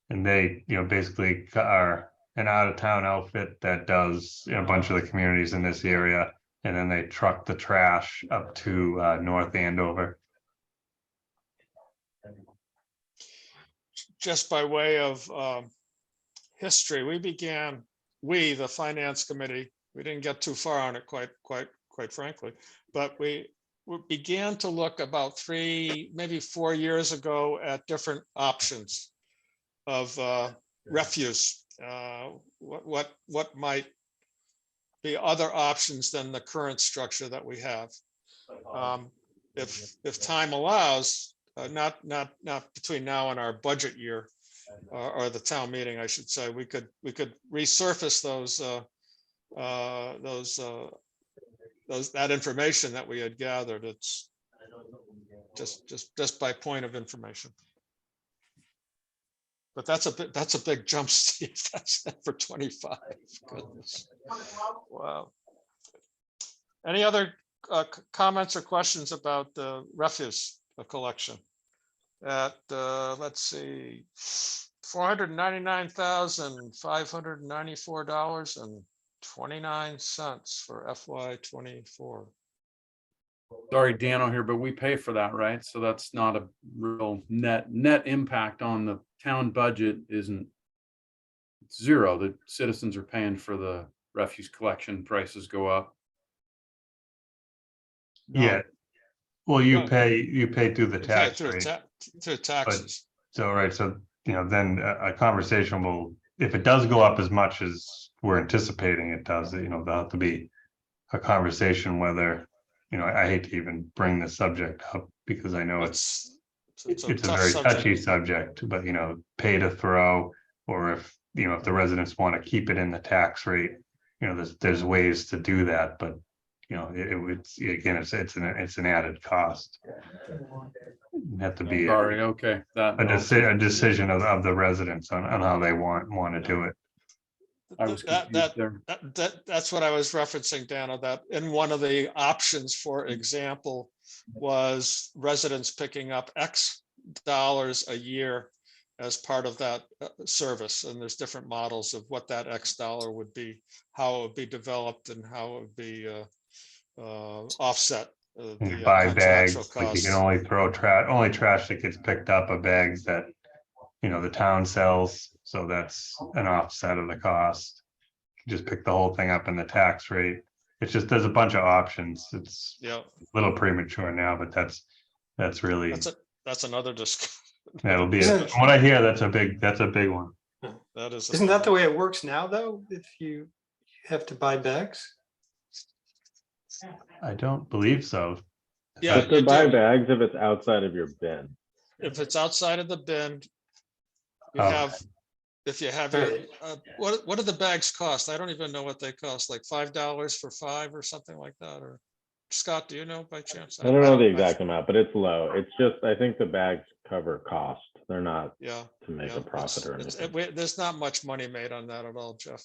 And they, basically are an out-of-town outfit that does a bunch of the communities in this area. And then they truck the trash up to North Andover. Just by way of history, the finance committee, we didn't get too far on it quite frankly, but we began to look about 3, maybe 4 years ago at different options of refuse. What might be other options than the current structure that we have. If time allows, not between now and our budget year, or the town meeting, I should say, we could resurface that information that we had gathered. It's just by point of information. But that's a big jump, Steve. That's for 25. Goodness. Wow. Any other comments or questions about the refuse collection? At let's see, $499,594.29 for FY24. Sorry, Dano here, but we pay for that, right? So that's not a real net impact on the town budget. Isn't zero. The citizens are paying for the refuse collection. Prices go up. Yeah. Well, you No. pay through the Okay, tax through rate. through taxes. So, right, so, then a conversation will, if it does go up as much as we're anticipating it does, there'll have to be a conversation whether, I hate to even bring the subject up because I know it's a tough very subject. touchy subject, but, pay to throw, or if the residents want to keep it in the tax rate, there's ways to do that, but it's again, it's an added cost. It'd have to be Sorry, okay. a decision of the residents on how they want to do it. I was confused there. That's what I was referencing, Dana, that in one of the options, for example, was residents picking up X dollars a year as part of that service. And there's different models of what that X dollar would be, how it would be developed, and how it would be offset. You buy contractual bags, like you costs. can only throw only trash that gets picked up are bags that, the town sells, so that's an offset of the cost. You just pick the whole thing up in the tax rate. It's just, there's a bunch of options. It's Yeah, a little premature now, but that's really, that's another discussion. that'll be, from what I hear, that's a big one. That is. Isn't that the way it works now, though? If you have to buy bags? I don't believe so. Yeah, You have to you buy do. bags if it's outside of your bin. If it's outside of the bin, you Oh. have, if you have your, what do the bags cost? I don't even know what they cost, like $5 for 5 or something like that, or Scott, do you know by chance? I don't know the exact amount, but it's low. It's just, I think the bags cover cost. They're not Yeah. to make a profit or anything. There's not much money made on that at all, Jeff.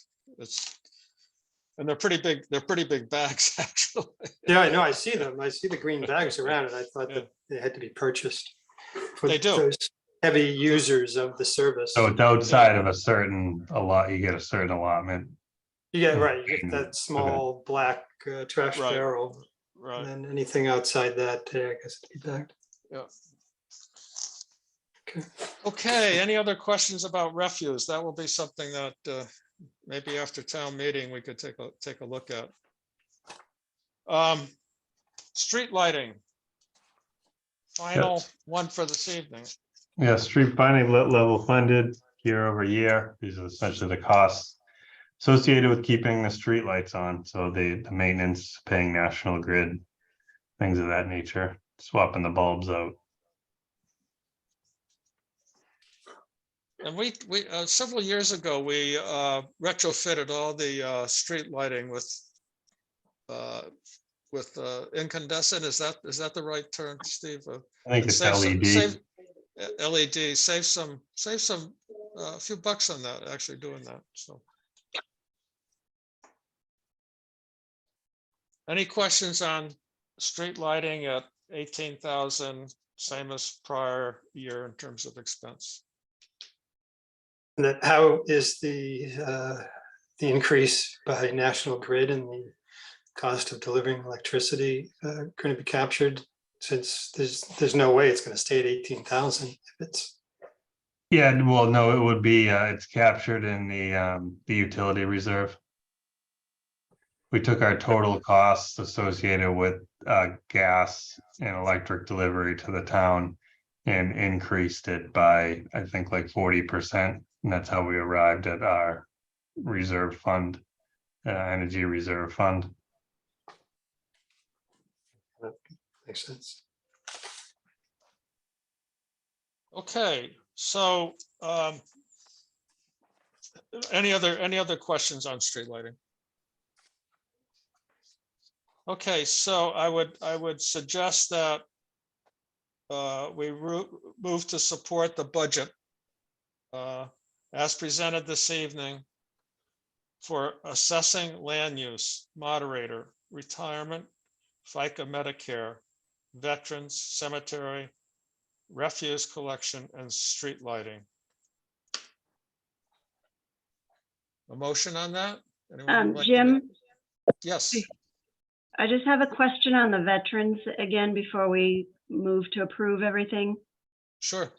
And they're pretty big bags, actually. Yeah, I know. I see them. I see the green bags around, and I thought that they had to be purchased. They do. those heavy users of the service. So it's outside of a certain you get a certain allotment. You get, right, you get that Okay. small black trash Right. barrel. Right. And then anything outside that, I guess it'd be back. Yeah. Okay. Okay, any other questions about refuse? That will be something that maybe after town meeting, we could take a look at. Street lighting. Final one for this evening. Yeah, street finding level funded year over year. These are essentially the costs associated with keeping the street lights on. So the maintenance, paying National Grid, things of that nature, swapping the bulbs out. And we several years ago, we retrofitted all the street lighting with incandescent. Is that the right term, Steve? I think And it's save some- LED. save- LED, save some a few bucks on that, actually doing that, so. Any questions on street lighting at 18,000, same as prior year in terms of expense? That how is the increase by National Grid and the cost of delivering electricity going to be captured? Since there's no way it's going to stay at 18,000 if it's. Yeah, well, no, it would be, it's captured in the utility reserve. We took our total costs associated with gas and electric delivery to the town and increased it by, I think, like 40%. And that's how we arrived at our reserve fund, energy reserve fund. Makes sense. Okay, so any other questions on street lighting? Okay, so I would suggest that we move to support the budget as presented this evening for assessing land use, moderator, retirement, FICA, Medicare, veterans, cemetery, refuse collection, and street lighting. A motion on that? Anyone would like to Jim, make- Yes, I just have a question on the veterans again before we move to approve everything. sure.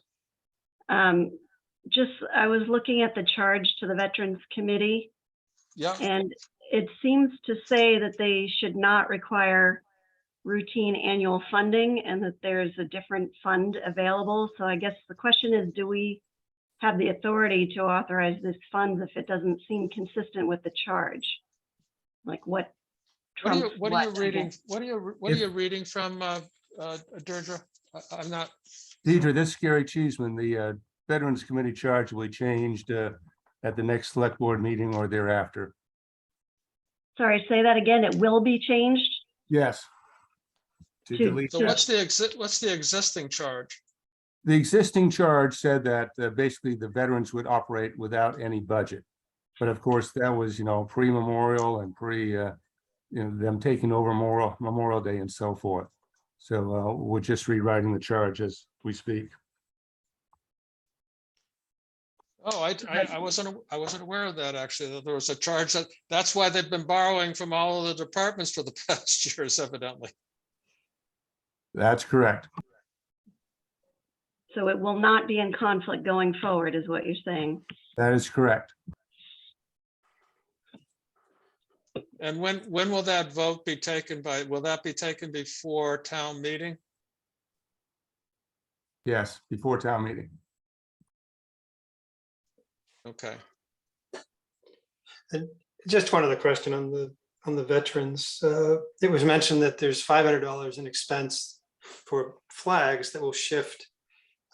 I was looking at the charge to the Veterans Committee, Yeah, and it seems to say that they should not require routine annual funding and that there's a different fund available. So I guess the question is, do we have the authority to authorize this fund if it doesn't seem consistent with the charge? Like what? what are you trumps what are you what, I reading? guess? What are you reading from Deirdre? I'm not, Deidre, this is Gary Cheeseman. The Veterans Committee charge will be changed at the next select board meeting or thereafter. Sorry, say that again. It will be changed? Yes. To To- delete so that. what's the existing charge? The existing charge said that basically the veterans would operate without any budget. But of course, that was, pre-memorial and them taking over Memorial Day and so forth. So we're just rewriting the charge as we speak. Oh, I wasn't aware of that, actually, that there was a charge that's why they've been borrowing from all of the departments for the past years, evidently. That's correct. So it will not be in conflict going forward, is what you're saying? That is correct. And when will that vote be taken by? Will that be taken before town meeting? Yes, before town meeting. Okay. And just one other question on the veterans. It was mentioned that there's $500 in expense for flags that will shift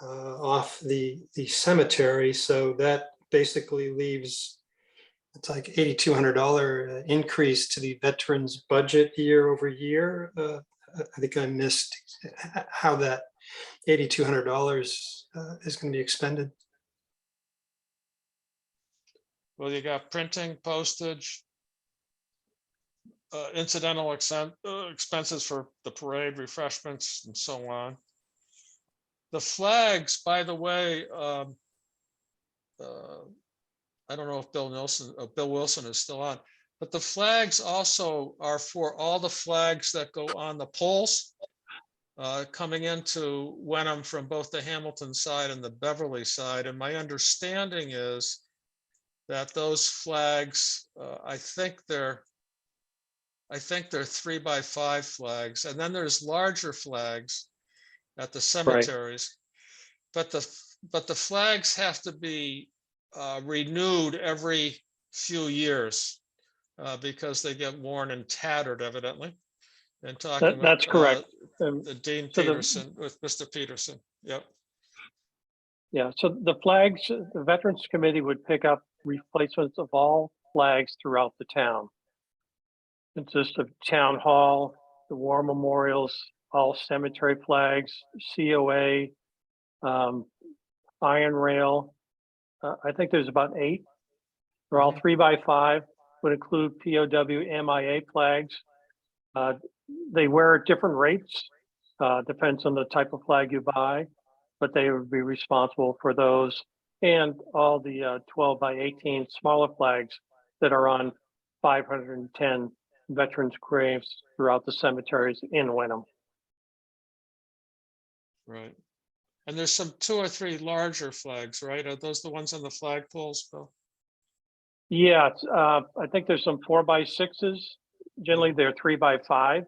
off the cemetery. So that basically leaves, it's like $8,200 increase to the veterans budget year over year. I think I missed how that $8,200 is going to be expended. Well, you got printing, postage, incidental expenses for the parade, refreshments, and so on. The flags, by the way, I don't know if Bill Wilson is still on, but the flags also are for all the flags that go on the poles coming into Wenham from both the Hamilton side and the Beverly side. And my understanding is that those flags, I think they're 3x5 flags, and then there's larger flags at the cemeteries. But the flags have to be renewed every few years because they get worn and tattered, evidently. And talking That's correct. the Dean so Peterson with Mr. Peterson. Yep. Yeah, so the flags, the Veterans Committee would pick up replacements of all flags throughout the town. Consists of town hall, the war memorials, all cemetery flags, COA, iron rail. I think there's about 8. They're all 3x5, would include POW MIA flags. They wear at different rates, depends on the type of flag you buy, but they would be responsible for those and all the 12x18 smaller flags that are on 510 veterans' graves throughout the cemeteries in Wenham. Right. And there's some 2 or 3 larger flags, right? Are those the ones on the flag poles, Bill? Yeah, I think there's some 4x6s. Generally, they're 3x5.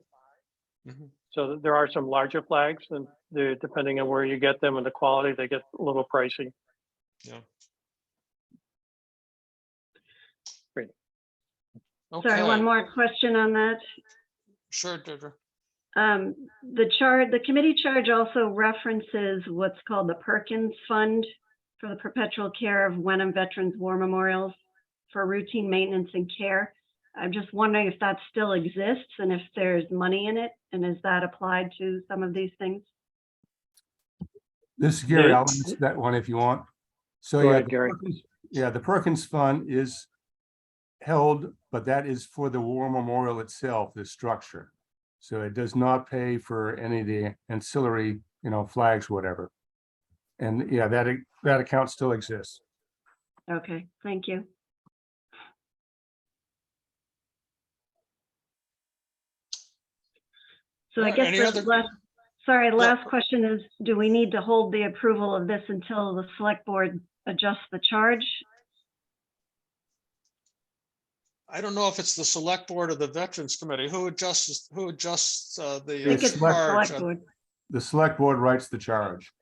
Mhm. So there are some larger flags, and they're, depending on where you get them and the quality, they get a little pricey. Yeah. Great. Sorry, one Okay, more question on that. sure, Deirdre. The committee charge also references what's called the Perkins Fund for the perpetual care of Wenham Veterans War Memorials for routine maintenance and care. I'm just wondering if that still exists and if there's money in it, and is that applied to some of these things? This is Gary. I'll answer that one if you want. So Go yeah, ahead, Gary. the Perkins Fund is held, but that is for the war memorial itself, the structure. So it does not pay for any of the ancillary, flags, whatever. And yeah, that account still exists. Okay, thank you. So I guess Any the other- last question is, do we need to hold the approval of this until the select board adjusts the charge? I don't know if it's the select board or the Veterans Committee. Who adjusts I think the it's the charge? select board. The select board writes the charge.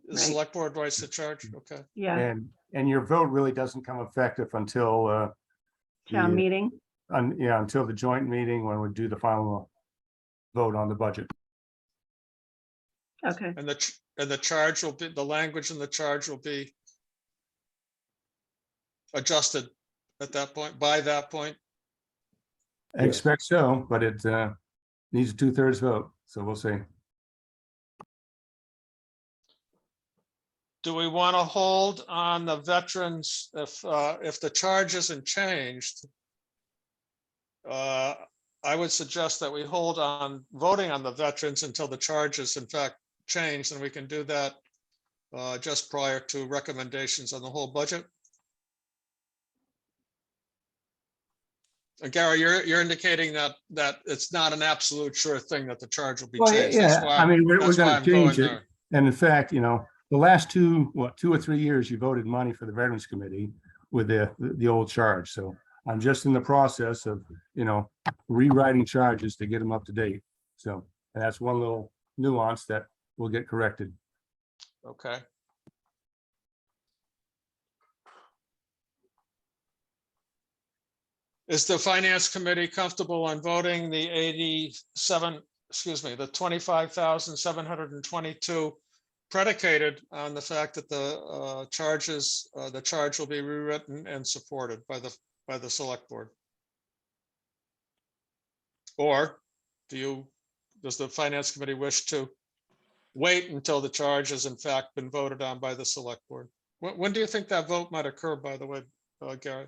The Right. select board writes the charge, okay. Yeah, And your vote really doesn't come effective until town meeting. until the joint meeting when we do the final vote on the budget. Okay, And the charge will be, the language in the charge will be adjusted at that point, by that point. I expect so, but it needs a 2/3 vote, so we'll see. Do we want to hold on the veterans if the charge isn't changed? I would suggest that we hold on voting on the veterans until the charge is in fact changed, and we can do that just prior to recommendations on the whole budget. Gary, you're indicating that it's not an absolute sure thing that the charge will be Well, changed. That's yeah, why I mean, we're that's why gonna I'm going change it. there. And in fact, the last 2 or 3 years, you voted money for the Veterans Committee with the old charge. So I'm just in the process of, rewriting charges to get them up to date. So and that's one little nuance that will get corrected. Okay. Is the Finance Committee comfortable on voting the the 25,722 predicated on the fact that the charge will be rewritten and supported by the select board? Or does the Finance Committee wish to wait until the charge has in fact been voted on by the select board? When do you think that vote might occur, by the way, Gary?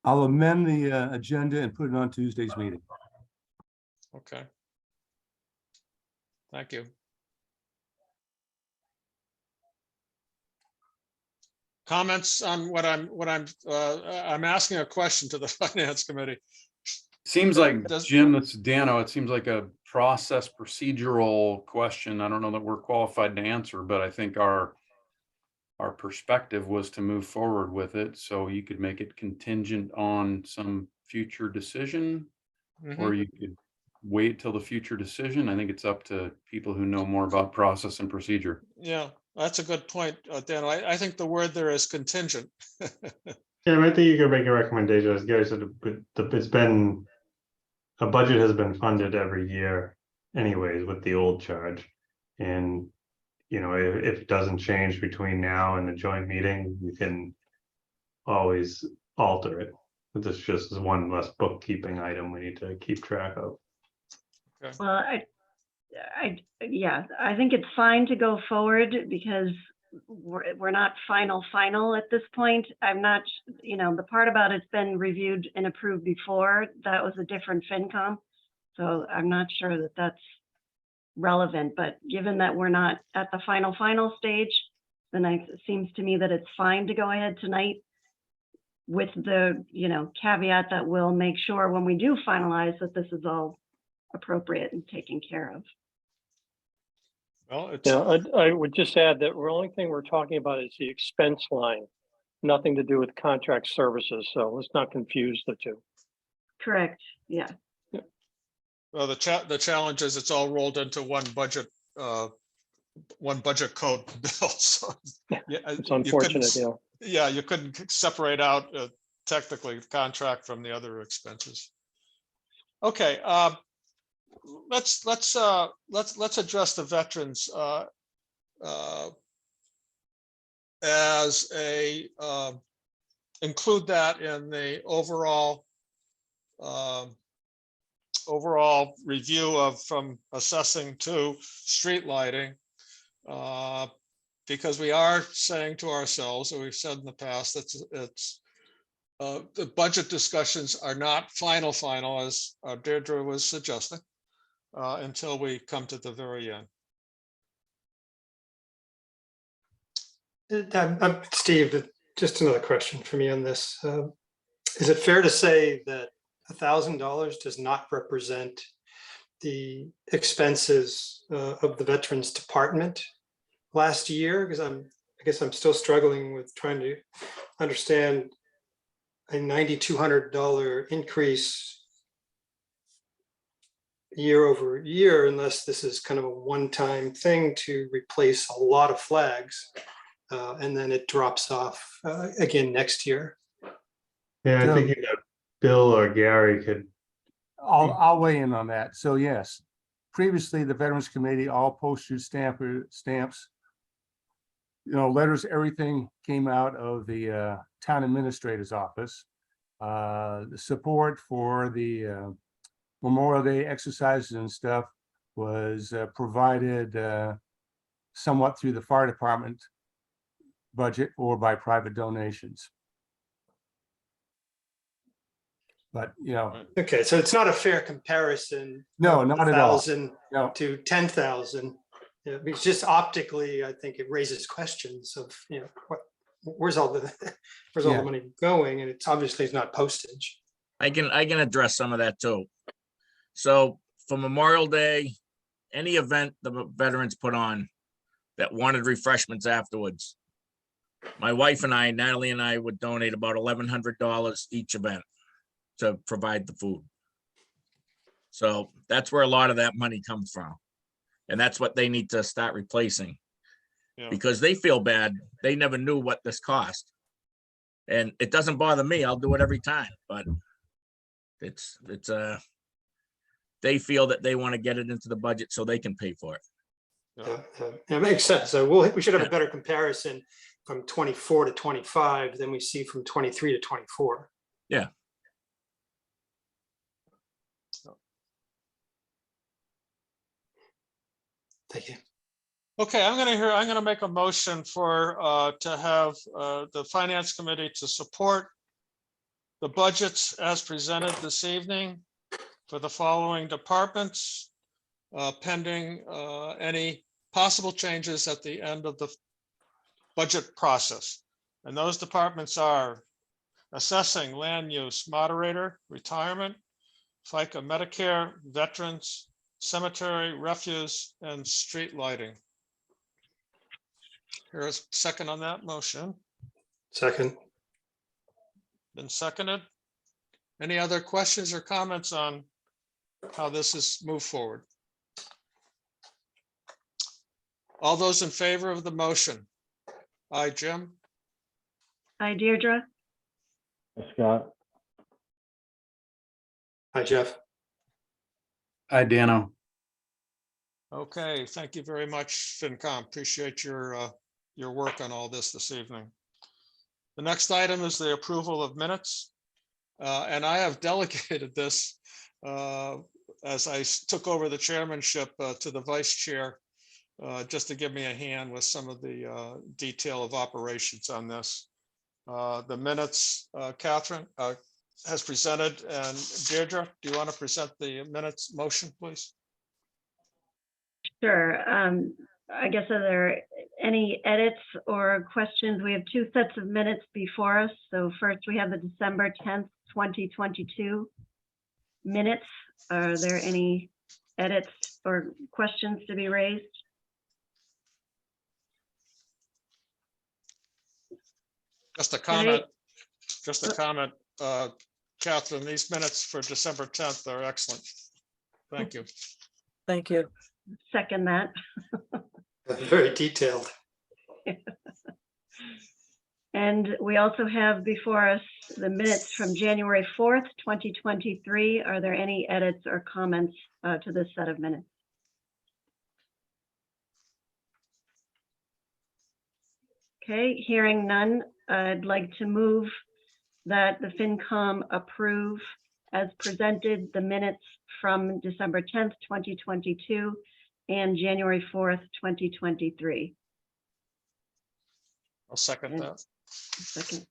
I'll amend the agenda and put it on Tuesday's meeting. Okay. Thank you. Comments on I'm asking a question to the Finance Committee. Seems like, Does- Jim, that's Dano, it seems like a process procedural question. I don't know that we're qualified to answer, but I think our perspective was to move forward with it, so you could make it contingent on some future decision, or Mhm. you could wait till the future decision. I think it's up to people who know more about process and procedure. Yeah, that's a good point, Dan. I think the word there is contingent. Yeah, I think you could make a recommendation, as Gary said, but it's been, a budget has been funded every year anyways with the old charge. And, you know, if it doesn't change between now and the joint meeting, you can always alter it. This just is one less bookkeeping item we need to keep track of. Well, yeah, I think it's fine to go forward because we're not final at this point. I'm not, the part about it's been reviewed and approved before, that was a different FinCom. So I'm not sure that that's relevant, but given that we're not at the final stage, then it seems to me that it's fine to go ahead tonight with the, caveat that we'll make sure when we do finalize that this is all appropriate and taken care of. Well, it's, Yeah, I would just add that the only thing we're talking about is the expense line, nothing to do with contract services. So let's not confuse the two. Correct, yeah. well, the challenge is it's all rolled into one budget code bill. So yeah, It's you unfortunate, couldn't- Yeah, you couldn't separate out technically contract from the other expenses. Okay, let's address the veterans as a include that in the overall review of from assessing to street lighting. Because we are saying to ourselves, or we've said in the past, it's the budget discussions are not final, as Deirdre was suggesting, until we come to the very end. Steve, just another question for me on this. Is it fair to say that $1,000 does not represent the expenses of the Veterans Department last year? Because I guess I'm still struggling with trying to understand a $9,200 increase year over year, unless this is kind of a one-time thing to replace a lot of flags, and then it drops off again next year. Yeah, I So- think either Bill or Gary could. I'll weigh in on that. So yes, previously the Veterans Committee, all postage stamps, letters, everything came out of the town administrator's office. The support for the Memorial Day exercises and stuff was provided somewhat through the fire department budget or by private donations. But, Okay, so it's not a fair comparison. No, of not at all. 1,000 No. to 10,000. It's just optically, I think it raises questions of, where's all the Yeah. money going? And it's obviously not postage. I can address some of that too. So for Memorial Day, any event the veterans put on that wanted refreshments afterwards, my wife and I, Natalie and I, would donate about $1,100 each event to provide the food. So that's where a lot of that money comes from. And that's what they need to start replacing. Yeah. Because they feel bad. They never knew what this cost. And it doesn't bother me. I'll do it every time, but it's they feel that they want to get it into the budget so they can pay for it. It makes sense. So we should have a better comparison from 24 to 25 than we see from 23 to 24. Yeah. Thank you. Okay, I'm gonna make a motion for to have the Finance Committee to support the budgets as presented this evening for the following departments. pending any possible changes at the end of the budget process. And those departments are assessing, land use, moderator, retirement, FICA, Medicare, veterans, cemetery, refuse, and street lighting. Here's a second on that motion. Second. Been seconded. Any other questions or comments on how this is moved forward? All those in favor of the motion? Aye, Jim. Hi, Deirdre. Scott, Hi, Jeff. Hi, Dano. Okay, thank you very much, FinCom. Appreciate your work on all this evening. The next item is the approval of minutes. And I have delegated this as I took over the chairmanship to the vice chair, just to give me a hand with some of the detail of operations on this. The minutes, Catherine has presented, and Deirdre, do you want to present the minutes motion, please? Sure. I guess are there any edits or questions? We have two sets of minutes before us. So first we have the December 10th, 2022 minutes. Are there any edits or questions to be raised? Just a comment, Catherine, these minutes for December 10th are excellent. Thank you. Thank you. Second that. Very detailed. And we also have before us the minutes from January 4th, 2023. Are there any edits or comments to this set of minutes? Okay, hearing none, I'd like to move that the FinCom approve as presented the minutes from December 10th, 2022 and January 4th, 2023. I'll second that. Second.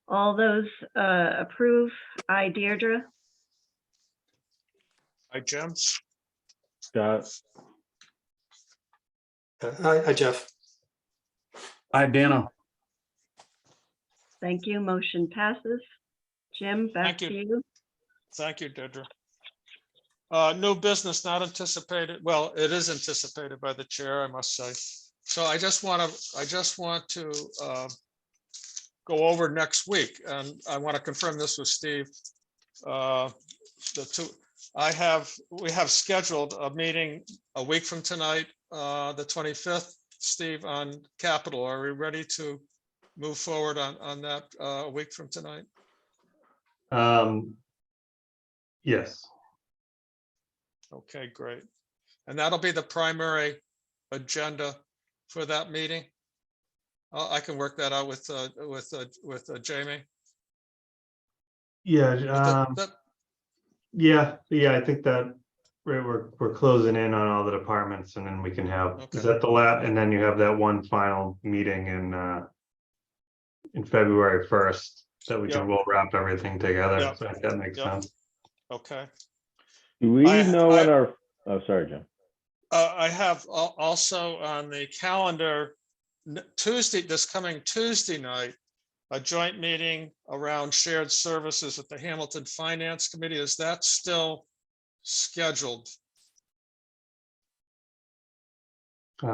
All those approve. Aye, Deirdre. Hi, Jim. Scott, Hi, Jeff. Hi, Dano. Thank you. Motion passes. Jim, back Thank to you. you. Thank you, Deirdre. New business not anticipated. Well, it is anticipated by the chair, I must say. So I just want to go over next week, and I want to confirm this with Steve. We have scheduled a meeting a week from tonight, the 25th, Steve, on capital. Are we ready to move forward on that a week from tonight? Yes. Okay, great. And that'll be the primary agenda for that meeting. I can work that out with Jamie. Yeah. Yeah. I think that we're closing in on all the departments, and then we can have, is that the and then you have that one final meeting in February 1st that we can we'll wrap everything together. So I think that makes sense. Okay. do we know when our, oh, sorry, Jim. I have also on the calendar Tuesday, this coming Tuesday night, a joint meeting around shared services with the Hamilton Finance Committee. Is that still scheduled?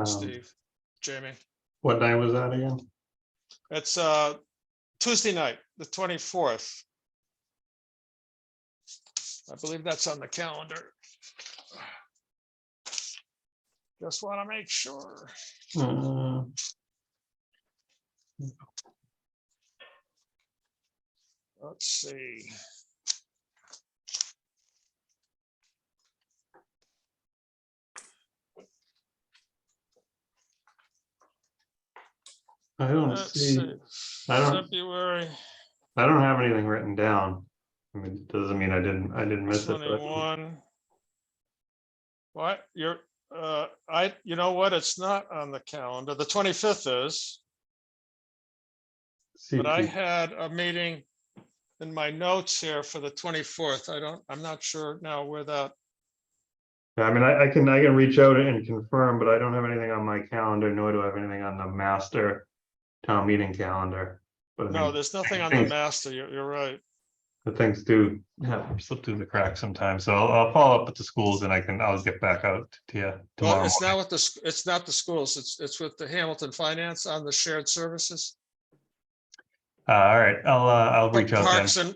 Steve, Jamie. What night was that again? It's Tuesday night, the 24th. I believe that's on the calendar. Just want to make sure. Let's see. I don't Let's see. February. I don't have anything written down. I mean, it doesn't mean I didn't miss it. 21. What you're you know what, it's not on the calendar. The 25th is, but I had a meeting in my notes here for the 24th. I'm not sure now where that Yeah, I mean, I can reach out and confirm, but I don't have anything on my calendar, nor do I have anything on the master town meeting calendar. But I No, mean, there's nothing on the master. You're right. the things do slip through the cracks sometimes. So I'll follow up with the schools and I'll get back out to you Well, tomorrow. it's not with it's not the schools. It's with the Hamilton Finance on the shared services. All right, I'll reach out then.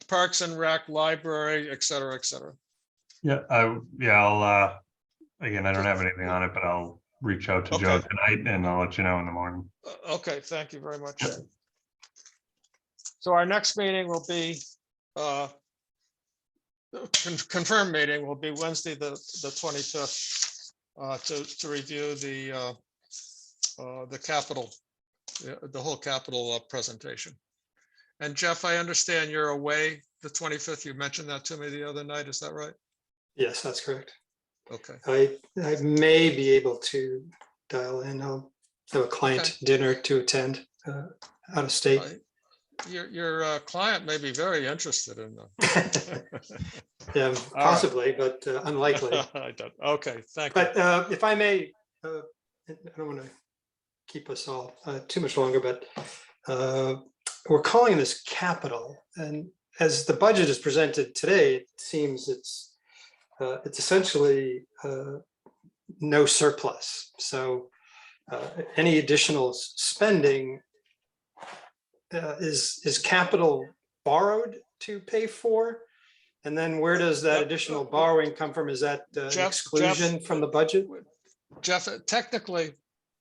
Parks and Rec, library, et cetera, et cetera. Yeah, I'll again, I don't have anything on it, but I'll reach out to Joe Okay. tonight and I'll let you know in the morning. Okay, thank you very much. So our next meeting will be, confirmed meeting will be Wednesday, the 25th, to review the capital, the whole capital presentation. And Jeff, I understand you're away the 25th. You mentioned that to me the other night. Is that right? Yes, that's correct. Okay. I may be able to dial in. I'll have a client dinner to attend out of state. Your client may be very interested in them. Yeah, possibly, but unlikely. I don't. Okay, thank you. But if I may, I don't want to keep us all too much longer, but we're calling this capital. And as the budget is presented today, it seems it's essentially no surplus. So any additional spending is capital borrowed to pay for? And then where does that additional borrowing come from? Is that an exclusion from the budget? Jeff, technically,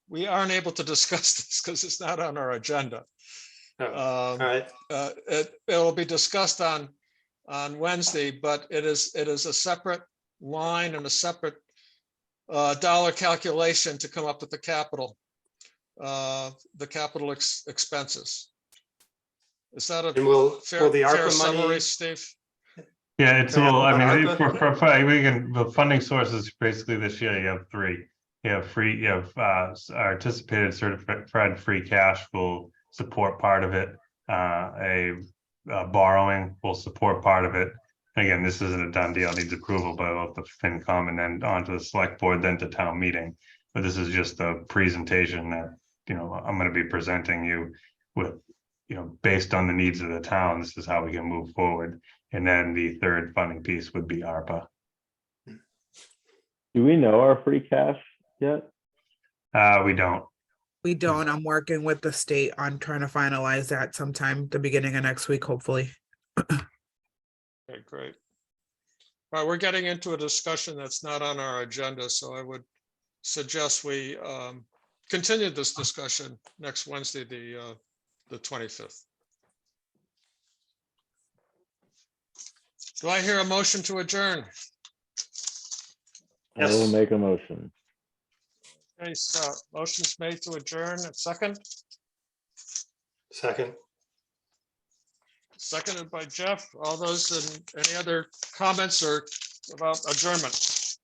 we aren't able to discuss this because it's not on our agenda. All right. It'll be discussed on Wednesday, but it is a separate line and a separate dollar calculation to come up with the capital expenses. Is that a fair summary, Steve? Yeah, it's well, I mean, the funding sources basically this year, you have three. You have our anticipated certified free cash will support part of it. Borrowing will support part of it. Again, this isn't a done deal, it needs approval by both the FinCom and then onto the select board, then to town meeting. But this is just a presentation that, I'm going to be presenting you with, based on the needs of the town, this is how we can move forward. And then the third funding piece would be ARPA. Do we know our free cash yet? We don't. We don't. I'm working with the state on trying to finalize that sometime the beginning of next week, hopefully. Okay, great. All right, we're getting into a discussion that's not on our agenda, so I would suggest we continue this discussion next Wednesday, the 25th. Do I hear a motion to adjourn? I will make a motion. Okay, so motion's made to adjourn. Second? Second. Seconded by Jeff. All those and any other comments or about adjournment?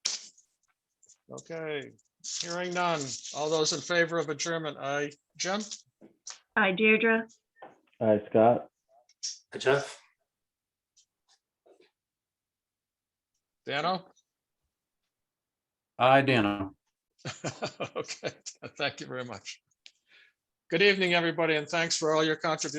Okay, hearing none. All those in favor of adjournment, aye. Jim? Hi, Deirdre. Hi, Scott. Hi, Jeff. Dano? Hi, Dano. Okay, thank you very much. Good evening, everybody, and thanks for all your contributions.